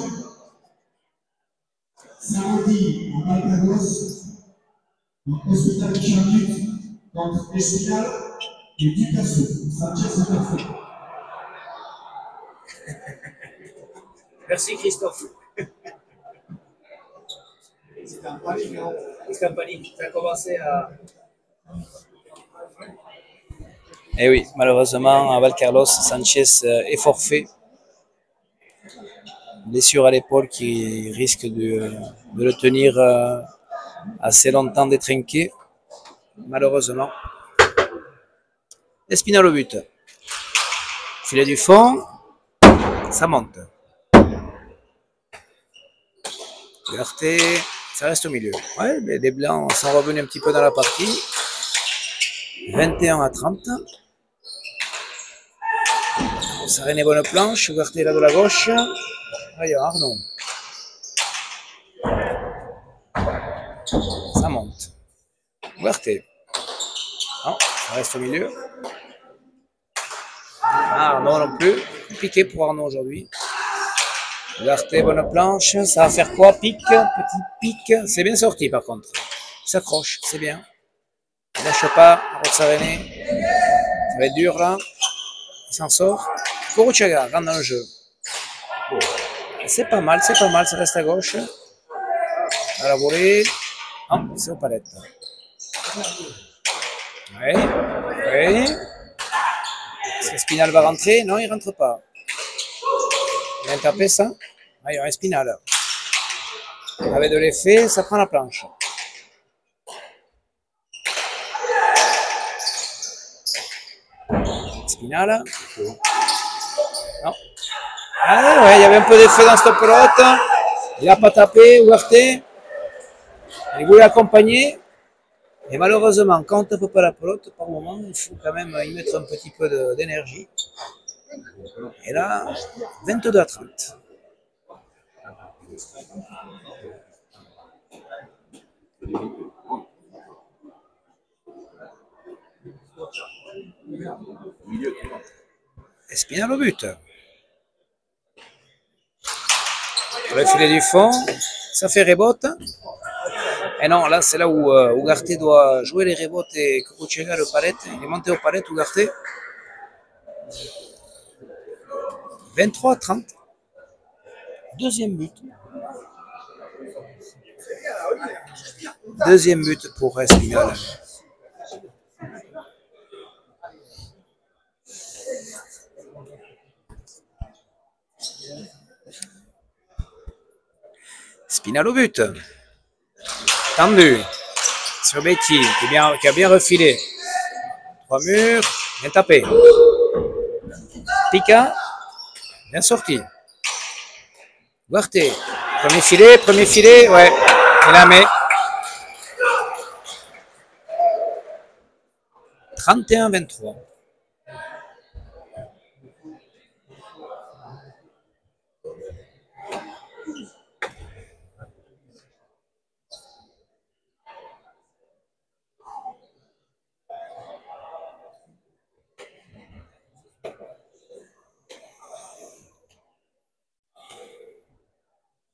Speaker 2: Samedi, à Malpagos, en Hospital Chabut contre Espinal et Picasso. Sanchez est parfait.
Speaker 1: Merci Christophe. C'est en panique. Ça a commencé à. Eh oui, malheureusement, à Valcarlos, Sanchez est forfait. Blessure à l'épaule qui risque de le tenir assez longtemps détrinqué. Malheureusement. Espinal au but. Filet du fond. Ça monte. Liberté. Ça reste au milieu. Ouais, mais les blancs sont revenus un petit peu dans la partie. 21 à 30. Sarène est bonne planche. Ouverté là de la gauche. Ailleurs, Arnaud. Ça monte. Ouverté. Non, ça reste au milieu. Ah, Arnaud non plus. Compliqué pour Arnaud aujourd'hui. Ugarte, bonne planche. Ça va faire quoi? Pique, petit pique. C'est bien sorti par contre. Il s'accroche, c'est bien. Il lâche pas, Rotsarene. Ça va être dur là. Il s'en sort. Gorochaga rentre dans le jeu. C'est pas mal, ça reste à gauche. À la volée. Non, c'est aux palettes. Oui, oui. Est-ce que Spinal va rentrer? Non, il rentre pas. Il vient taper ça. Ah, il y a un Spinal. Avec de l'effet, ça prend la planche. Spinal. Non. Ah ouais, il y avait un peu d'effet dans cette pelote. Il n'a pas tapé, Ugarte. Il voulait accompagner. Et malheureusement, quand on ne tape pas la pelote, par moment, il faut quand même y mettre un petit peu d'énergie. Et là, 22 à 30. Espinal au but. Le filet du fond, ça fait rebote. Et non, là, c'est là où Ugarte doit jouer les rebotes et Gorochaga le palette. Il est monté au palette, Ugarte. 23 à 30. Deuxième but. Deuxième but pour Espinal. Spinal au but. Tendu. Sur Betty, qui a bien refilé. 3 murs. Bien tapé. Pika. Bien sorti. Ugarte. Premier filet. Ouais. Il la met. 31-23.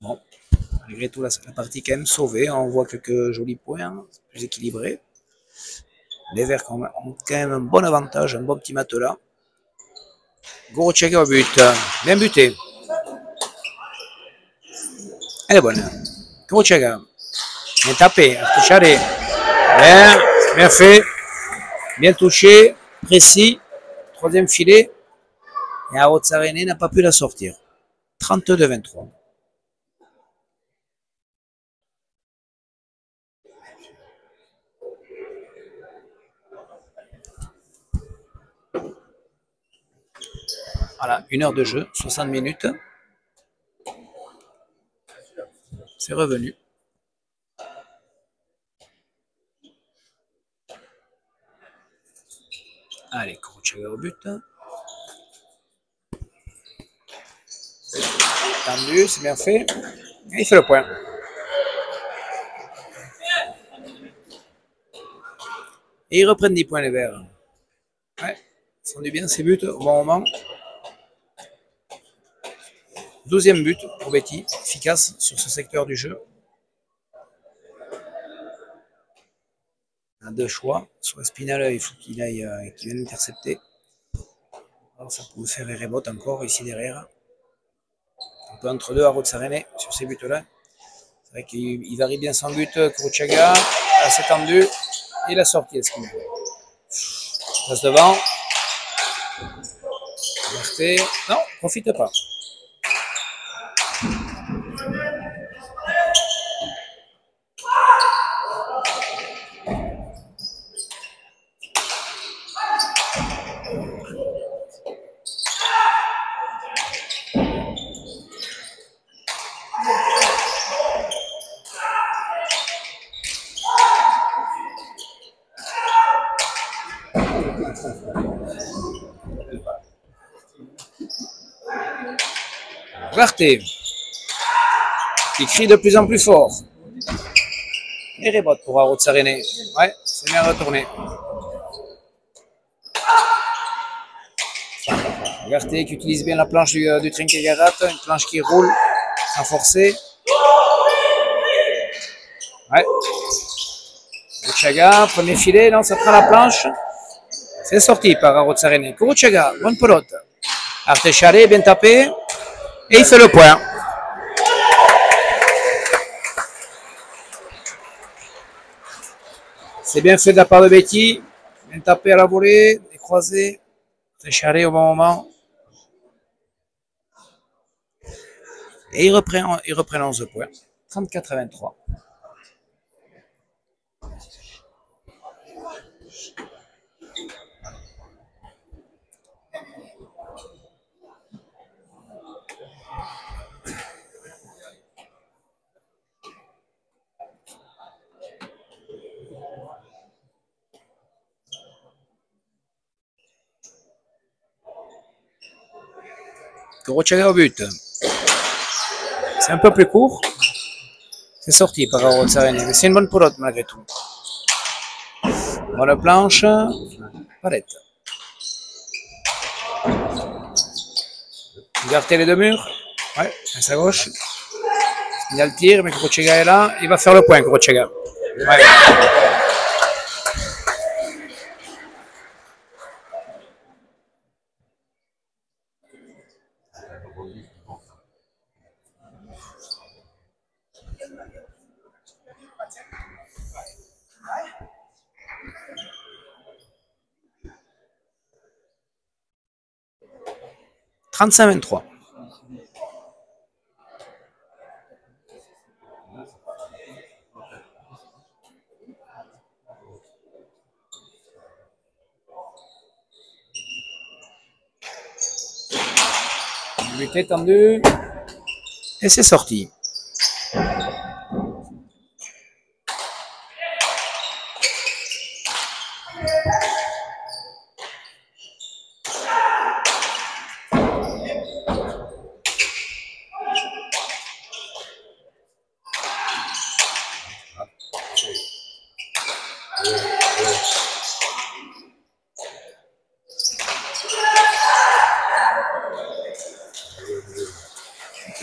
Speaker 1: Bon, malgré tout, la partie quand même sauvée. On voit quelques jolis points, plus équilibrés. Les Verts ont quand même un bon avantage, un bon petit matelas. Gorochaga au but, bien buté. Elle est bonne. Gorochaga, bien tapé, Artuchare. Bien fait, bien touché, précis. Troisième filet. Et Rotsarene n'a pas pu la sortir. 32-23. Voilà, 1 heure de jeu, 60 minutes. C'est revenu. Allez, Gorochaga au but. Tendu, c'est bien fait. Et il fait le point. Et ils reprennent 10 points les Verts. Ouais, ils font du bien ces buts au bon moment. 12e but pour Betty, efficace sur ce secteur du jeu. On a 2 choix. Sur Spinal, il faut qu'il aille, qu'il vienne intercepter. Alors ça peut faire les rebotes encore ici derrière. Un peu entre deux à Rotsarene sur ces buts-là. C'est vrai qu'il varie bien son but, Gorochaga. Assez tendu. Et la sortie, Espinal. Passe devant. Non, profite pas. Ugarte, qui crie de plus en plus fort. Et rebote pour Rotsarene. Ouais, c'est bien retourné. Ugarte qui utilise bien la planche du Trinquet-Garat, une planche qui roule sans forcer. Ouais. Kuruchaga, premier filet, non, ça prend la planche. C'est sorti par Arozarene. Kuruchaga, bonne pelote. Artechare, bien tapé. Et il fait le point. C'est bien fait de la part de Betty. Bien tapé à la volée, décroisé. Artechare au bon moment. Et il reprend 11 points. 34-23. Kuruchaga au but. C'est un peu plus court. C'est sorti par Arozarene. Mais c'est une bonne pelote malgré tout. Bonne planche. Palette. Gardez les deux murs. Ouais, à sa gauche. Il y a le tir, mais Kuruchaga est là. Il va faire le point, Kuruchaga. Ouais. « 35-23. Le but est tendu. Et c'est sorti.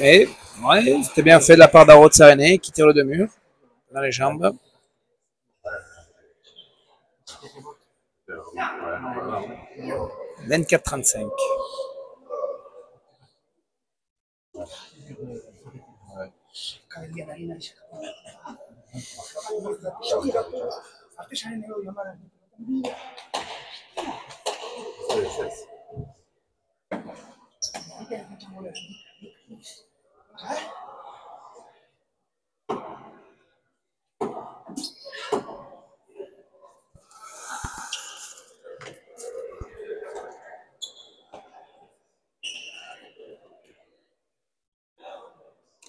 Speaker 1: Et ouais, c'était bien fait de la part d'Arozarene qui tire le deux murs dans les jambes. « 24-35. »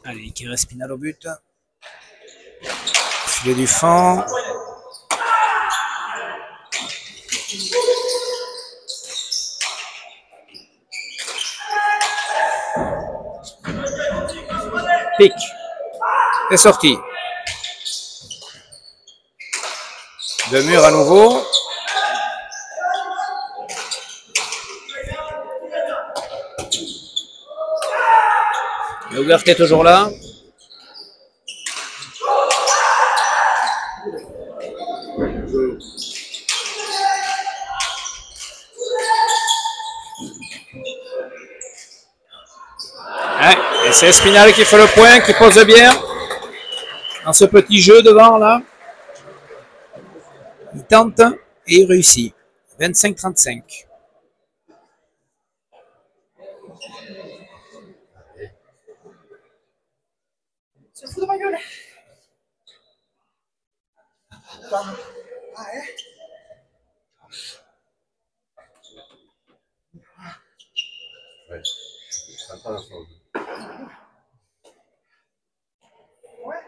Speaker 1: Allez, qui reste Pinal au but. Filet du fond. Pique. C'est sorti. Deux murs à nouveau. Ugarte est toujours là. Ouais, et c'est Espinal qui fait le point, qui pose bien dans ce petit jeu devant là. Il tente et il réussit. 25-35.
Speaker 2: Se fout de ma gueule. Ah, hein?
Speaker 3: Ouais. Je pas la chose.
Speaker 2: Ouais.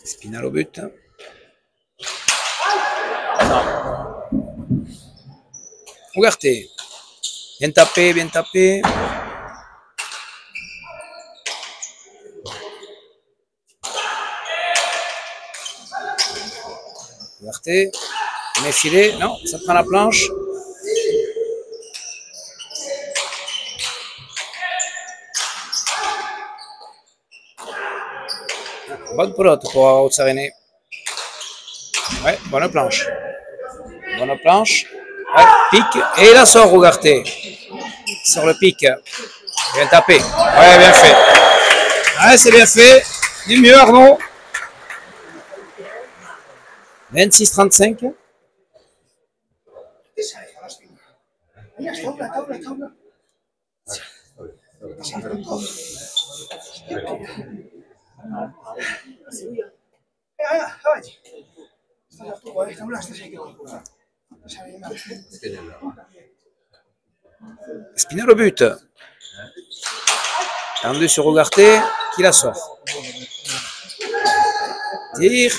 Speaker 1: Espinal au but. Non. Ugarte. Bien tapé, bien tapé. Ugarte. Mais filet. Non, ça prend la planche. Bonne pelote pour Rotsarene. Ouais, bonne planche. Bonne planche. Ouais, pique. Et il la sort, Ugarte. Sur le pic. Bien tapé. Ouais, bien fait. Ouais, c'est bien fait. Du mieux, Arnaud. 26-35. Espinal au but. Tendu sur Ugarte, qui la sort. Tire.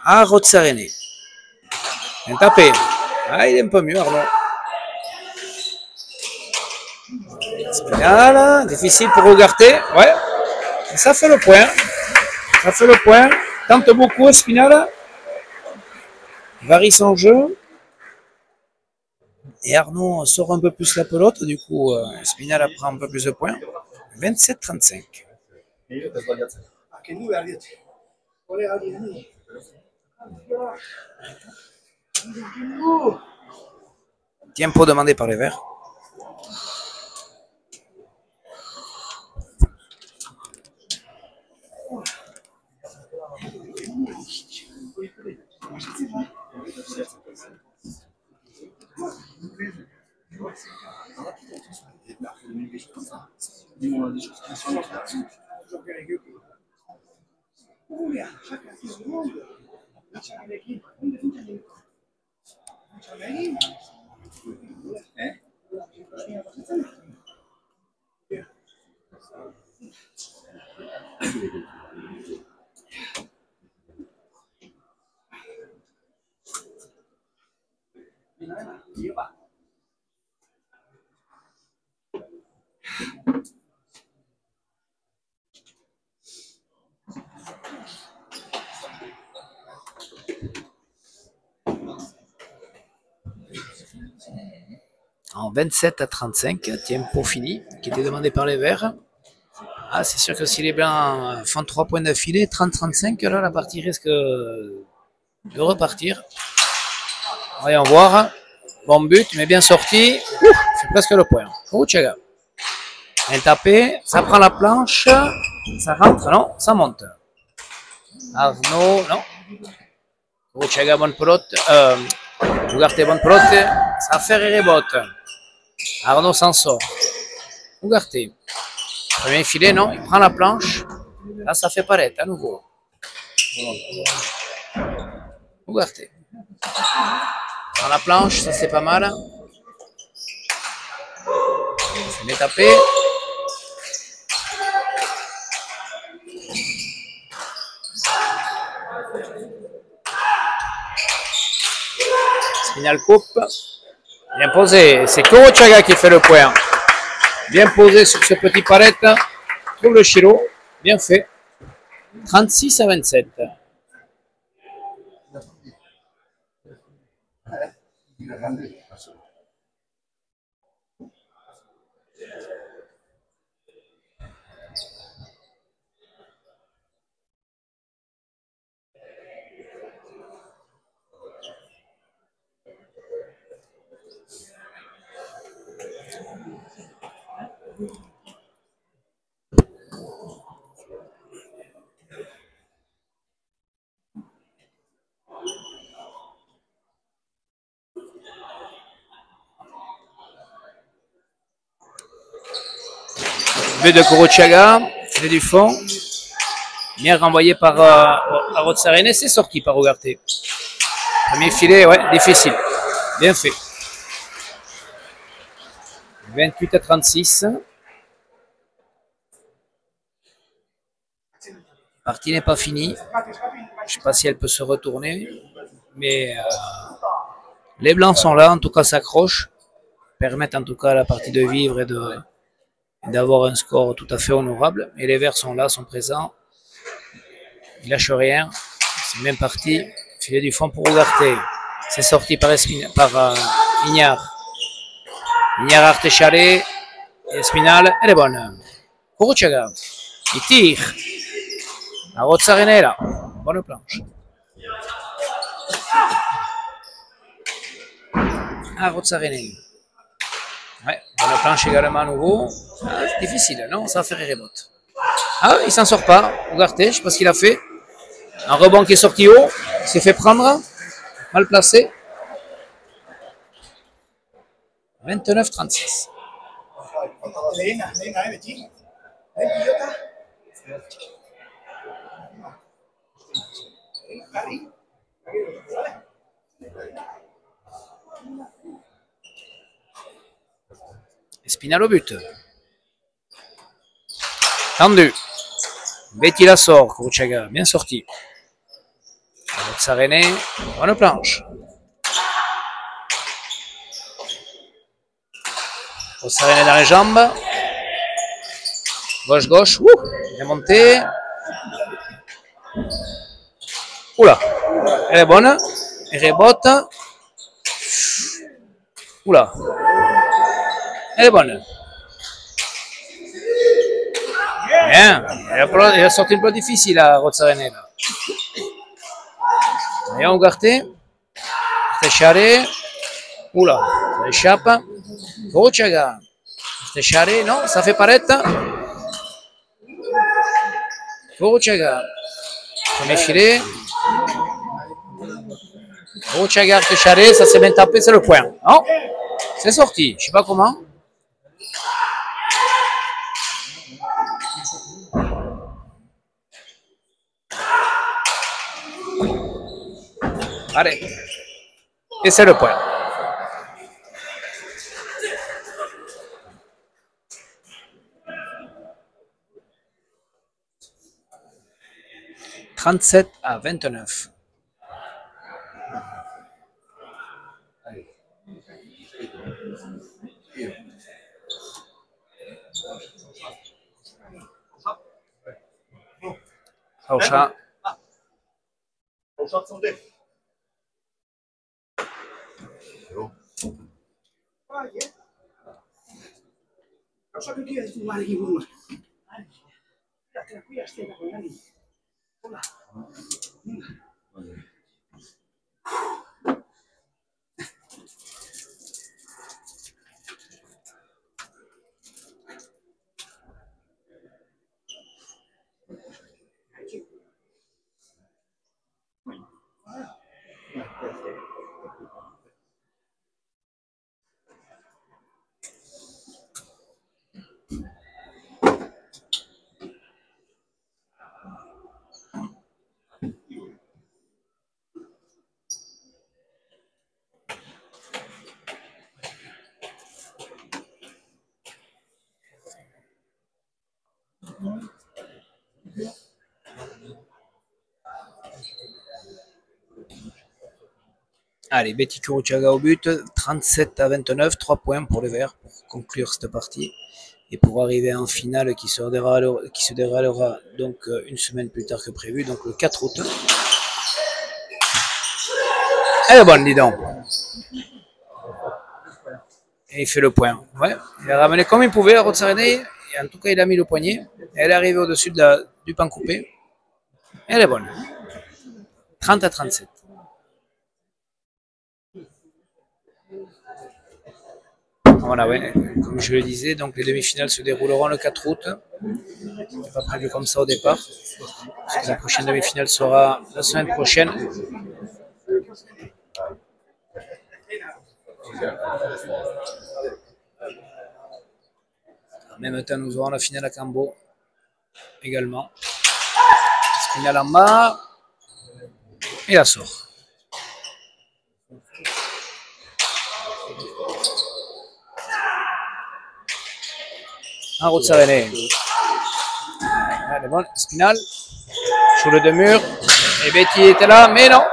Speaker 1: À Rotsarene. Bien tapé. Ah, il est un peu mieux, Arnaud. Spinal, difficile pour Ugarte. Ouais. Et ça fait le point. Ça fait le point. Tente beaucoup, Spinal. Varie son jeu. Et Arnaud sort un peu plus la pelote. Du coup, Spinal prend un peu plus de points. 27-35. Tempo demandé par les Verts. En 27-35, tempo fini, qui était demandé par les Verts. Ah, c'est sûr que si les Blancs font 3 points d'affilée, 30-35, là, la partie risque de repartir. Voyons voir. Bon but, mais bien sorti. C'est presque le point. Kuruchaga. Bien tapé, ça prend la planche. Ça rentre, non, ça monte. Arnaud, non. Kuruchaga, bonne pelote. Ugarte, bonne pelote. Ça fait et rebote. Arnaud s'en sort. Ugarte. Premier filet, non, il prend la planche. Là, ça fait palette à nouveau. Ugarte. Prend la planche, ça c'est pas mal. C'est bien tapé. Spinal coupe. Bien posé. C'est Kuruchaga qui fait le point. Bien posé sur ce petit palette. Trouve le chiro. Bien fait. 36-27. But de Kuruchaga, filet du fond. Bien renvoyé par Rotsarene, c'est sorti par Ugarte. Premier filet, ouais, difficile. Bien fait. 28-36. La partie n'est pas finie. Je ne sais pas si elle peut se retourner. Mais les Blancs sont là, en tout cas s'accrochent. Permettent en tout cas à la partie de vivre et d'avoir un score tout à fait honorable. Et les Verts sont là, sont présents. Ils lâchent rien. C'est même parti. Filet du fond pour Ugarte. C'est sorti par Ignard. Niara Techaré. Espinal, elle est bonne. Kuruchaga. Il tire. Arozarene est là. Bonne planche. Arozarene. Ouais, bonne planche également à nouveau. Ah, c'est difficile, non? Ça va faire les bottes. Ah, il s'en sort pas. Regardez, je ne sais pas ce qu'il a fait. Un rebond qui est sorti haut. Il s'est fait prendre. Mal placé. 29-36. Espinal au but. Tendu. Betty la sort, Kuruchaga, bien sorti. Sarene, bonne planche. Sarene dans les jambes. Gauche-gauche, elle est montée. Oula, elle est bonne. Elle rebote. Oula, elle est bonne. Bien, elle a sorti un peu difficile à Rozzarene. Voyons, regardez. Techaré. Oula, ça échappe. Kuruchaga. Techaré, non, ça fait paraître. Kuruchaga. Premier filet. Kuruchaga, Techaré, ça s'est bien tapé, c'est le point. Non, c'est sorti, je ne sais pas comment. Allez. Et c'est le point. « 37-29. Aucha. Allez, Betty Kuruchaga au but, 37-29, 3 points pour le vert pour conclure cette partie et pour arriver en finale qui se déroulera donc une semaine plus tard que prévu, donc le 4 août. Elle est bonne, dis donc. Et il fait le point. Ouais, il a ramené comme il pouvait à Rozzarene, et en tout cas il a mis le poignet. Elle est arrivée au-dessus du pan coupé. Elle est bonne. 30-37. Voilà, ouais. Comme je le disais, donc les demi-finales se dérouleront le 4 août. C'est pas prévu comme ça au départ. Parce que la prochaine demi-finale sera la semaine prochaine. En même temps, nous aurons la finale à Cambo également. Finale en bas. Et la sort. Un Rozzarene. Elle est bonne. Spinal. Sur le deux murs. Et Betty était là, mais non.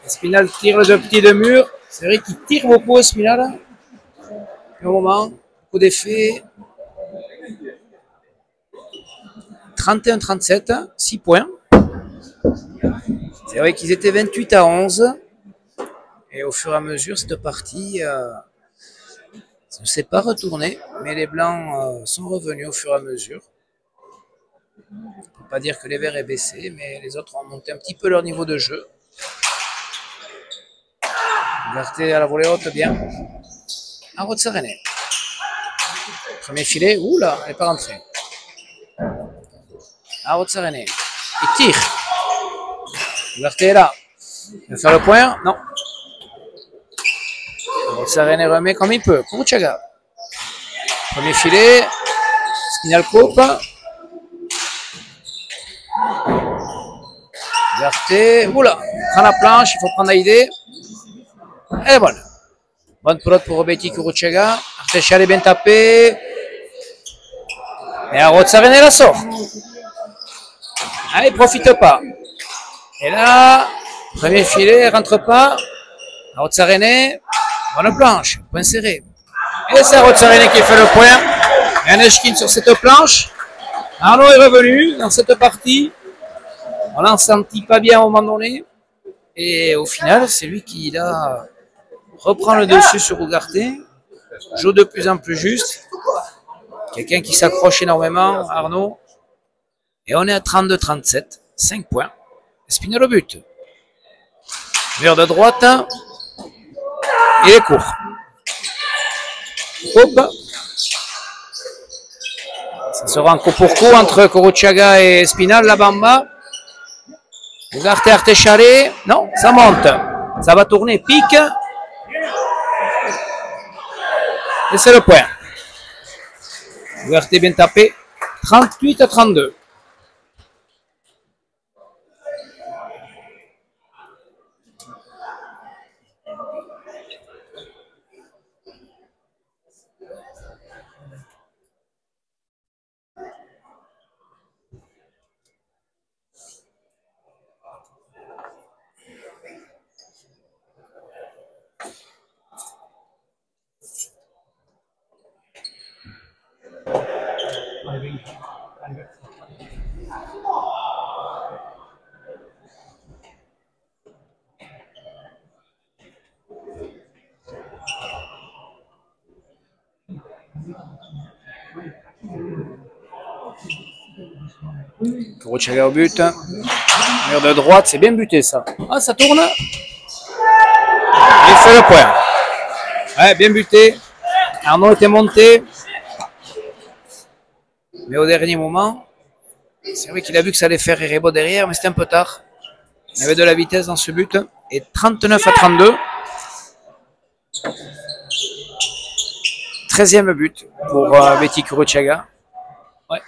Speaker 1: Spinal tire le deux petits deux murs. C'est vrai qu'il tire beaucoup Spinal. Au moment. Coup d'effet. 31-37. 6 points. C'est vrai qu'ils étaient 28-11. Et au fur et à mesure, cette partie ne s'est pas retournée, mais les blancs sont revenus au fur et à mesure. On ne peut pas dire que les verts aient baissé, mais les autres ont monté un petit peu leur niveau de jeu. Ougarté à la volée haute, bien. Arozarene. Premier filet, oula, elle n'est pas rentrée. Arozarene. Il tire. Ougarté est là. Il va faire le point? Non. Arozarene remet comme il peut. Kuruchaga. Premier filet. Spinal coupe. Ougarté. Oula, prend la planche, il faut prendre l'idée. Elle est bonne. Bonne pelote pour Betty Kuruchaga. Arteshal est bien tapé. Et Arozarene la sort. Ah, il ne profite pas. Et là, premier filet, elle rentre pas. Arozarene, bonne planche, point serré. Et c'est Arozarene qui fait le point. Et un Eshkin sur cette planche. Arnaud est revenu dans cette partie. On l'a senti pas bien à un moment donné. Et au final, c'est lui qui là reprend le dessus sur Ougarté. Joue de plus en plus juste. Quelqu'un qui s'accroche énormément, Arnaud. Et on est à 32-37, 5 points. Espinal au but. Mur de droite. Il est court. Hop. Ça sera un coup pour coup entre Kuruchaga et Espinal, la bamba. Ougarté, Arteshal. Non, ça monte. Ça va tourner, pique. Et c'est le point. Ougarté bien tapé. 38-32. Kuruchaga au but. Mur de droite, c'est bien buté ça. Ah, ça tourne. Il fait le point. Ouais, bien buté. Arnaud était monté. Mais au dernier moment, c'est vrai qu'il a vu que ça allait faire Erebo derrière, mais c'était un peu tard. Il y avait de la vitesse dans ce but. Et 39-32. 13e but pour Betty Kuruchaga. Ouais,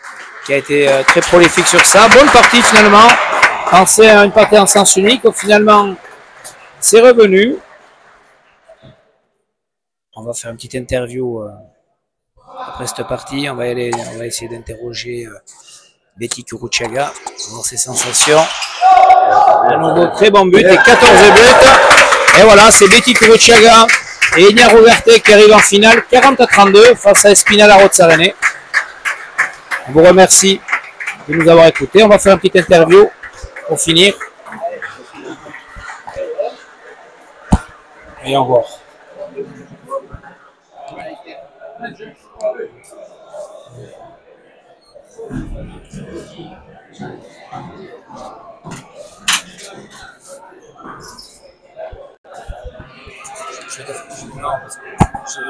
Speaker 1: qui a été très prolifique sur ça. Bonne partie finalement. Pensez à une partie en sens unique. Finalement, c'est revenu. On va faire une petite interview après cette partie. On va essayer d'interroger Betty Kuruchaga dans ses sensations. Un nouveau très bon but et 14 buts. Et voilà, c'est Betty Kuruchaga et Iñar Ougarté qui arrivent en finale 40-32 face à Espinal Arozarene. On vous remercie de nous avoir écoutés. On va faire une petite interview pour finir. Et au revoir.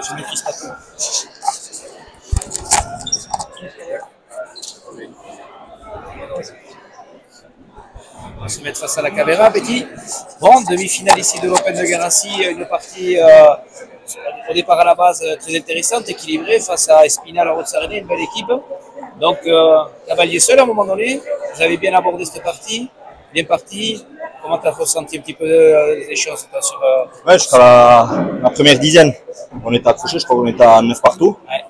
Speaker 1: Je maîtrise pas tout. On va se mettre face à la caméra, Betty. Bon, demi-finale ici de l'Open de Garassi, une partie au départ à la base très intéressante, équilibrée face à Espinal Arozarene, une belle équipe. Donc, Cavalier seul à un moment donné, vous avez bien abordé cette partie, bien parti. Comment tu as ressenti un petit peu les choses sur,
Speaker 4: Ouais, jusqu'à la première dizaine. On était accrochés, je crois qu'on était à 9 partout.
Speaker 1: Ouais.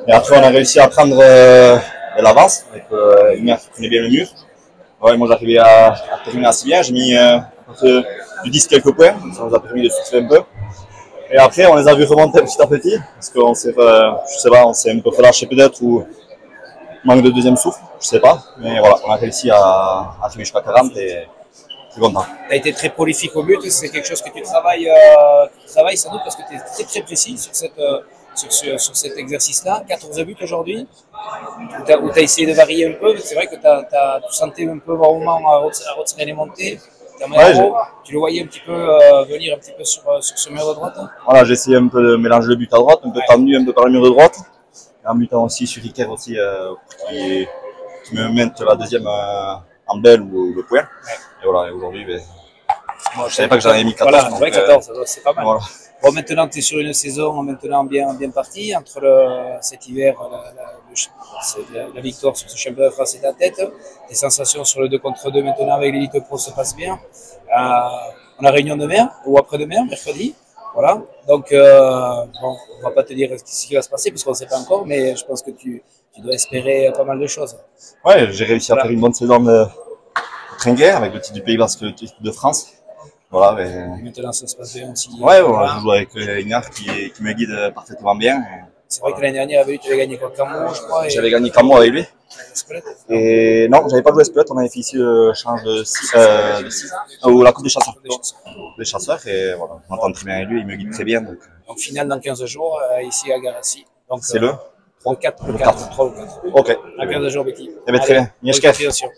Speaker 4: Et après, on a réussi à prendre de l'avance avec Iñar qui prenait bien le mur. Ouais, moi, j'arrivais à terminer assez bien. J'ai mis du 10 quelques points, ça nous a permis de souffler un peu. Et après, on les a vus remonter petit à petit, parce qu'on s'est, je sais pas, on s'est un peu relâché peut-être ou manque de deuxième souffle, je sais pas. Mais voilà, on a réussi à terminer jusqu'à 40 et suis content.
Speaker 1: Tu as été très prolifique au but, c'est quelque chose que tu travailles sans doute parce que tu es très très précis sur, sur cet exercice-là. 14 buts aujourd'hui, où tu as essayé de varier un peu. C'est vrai que tu sentais un peu par moment à retirer les montées.
Speaker 4: Ouais,
Speaker 1: tu le voyais un petit peu venir un petit peu sur ce mur de droite.
Speaker 4: Voilà, j'ai essayé un peu de mélanger le but à droite, un peu tendu, un peu par le mur de droite. Et en butant aussi sur Iker aussi, qui me mette la deuxième en belle ou le point. Et voilà, et aujourd'hui, ben, je savais pas que j'en avais mis 14.
Speaker 1: Voilà, c'est vrai que 14, c'est pas mal.
Speaker 4: Voilà.
Speaker 1: Bon, maintenant, tu es sur une saison maintenant bien partie. Entre cet hiver, la victoire sur ce championnat de France est à tête. Les sensations sur le 2 contre 2 maintenant avec l'élite pro se passent bien. On a réunion demain ou après-demain, mercredi. Voilà. Donc, bon, on va pas te dire ce qui va se passer parce qu'on ne sait pas encore, mais je pense que tu dois espérer pas mal de choses.
Speaker 4: Ouais, j'ai réussi à faire une bonne saison de Tringuet avec le titre du Pays Basque et le titre de France. Voilà, mais...
Speaker 1: Et maintenant, ça se passe bien aussi.
Speaker 4: Ouais, voilà, je joue avec Ignar qui me guide parfaitement bien.
Speaker 1: C'est vrai que l'année dernière, tu avais gagné quoi, Camo, je crois.
Speaker 4: J'avais gagné Camo avec lui. Et non, j'avais pas joué Spelette, on avait fait ici le change de 6, ou la Coupe des Chasseurs. Des Chasseurs, et voilà, on entend très bien avec lui, il me guide très bien.
Speaker 1: Donc finale dans 15 jours, ici à Garassi.
Speaker 4: C'est le
Speaker 1: 3 ou 4. 3 ou 4.
Speaker 4: Ok.
Speaker 1: Dans 15 jours, Betty.
Speaker 4: Eh bien, très bien.
Speaker 1: Bonne continuation.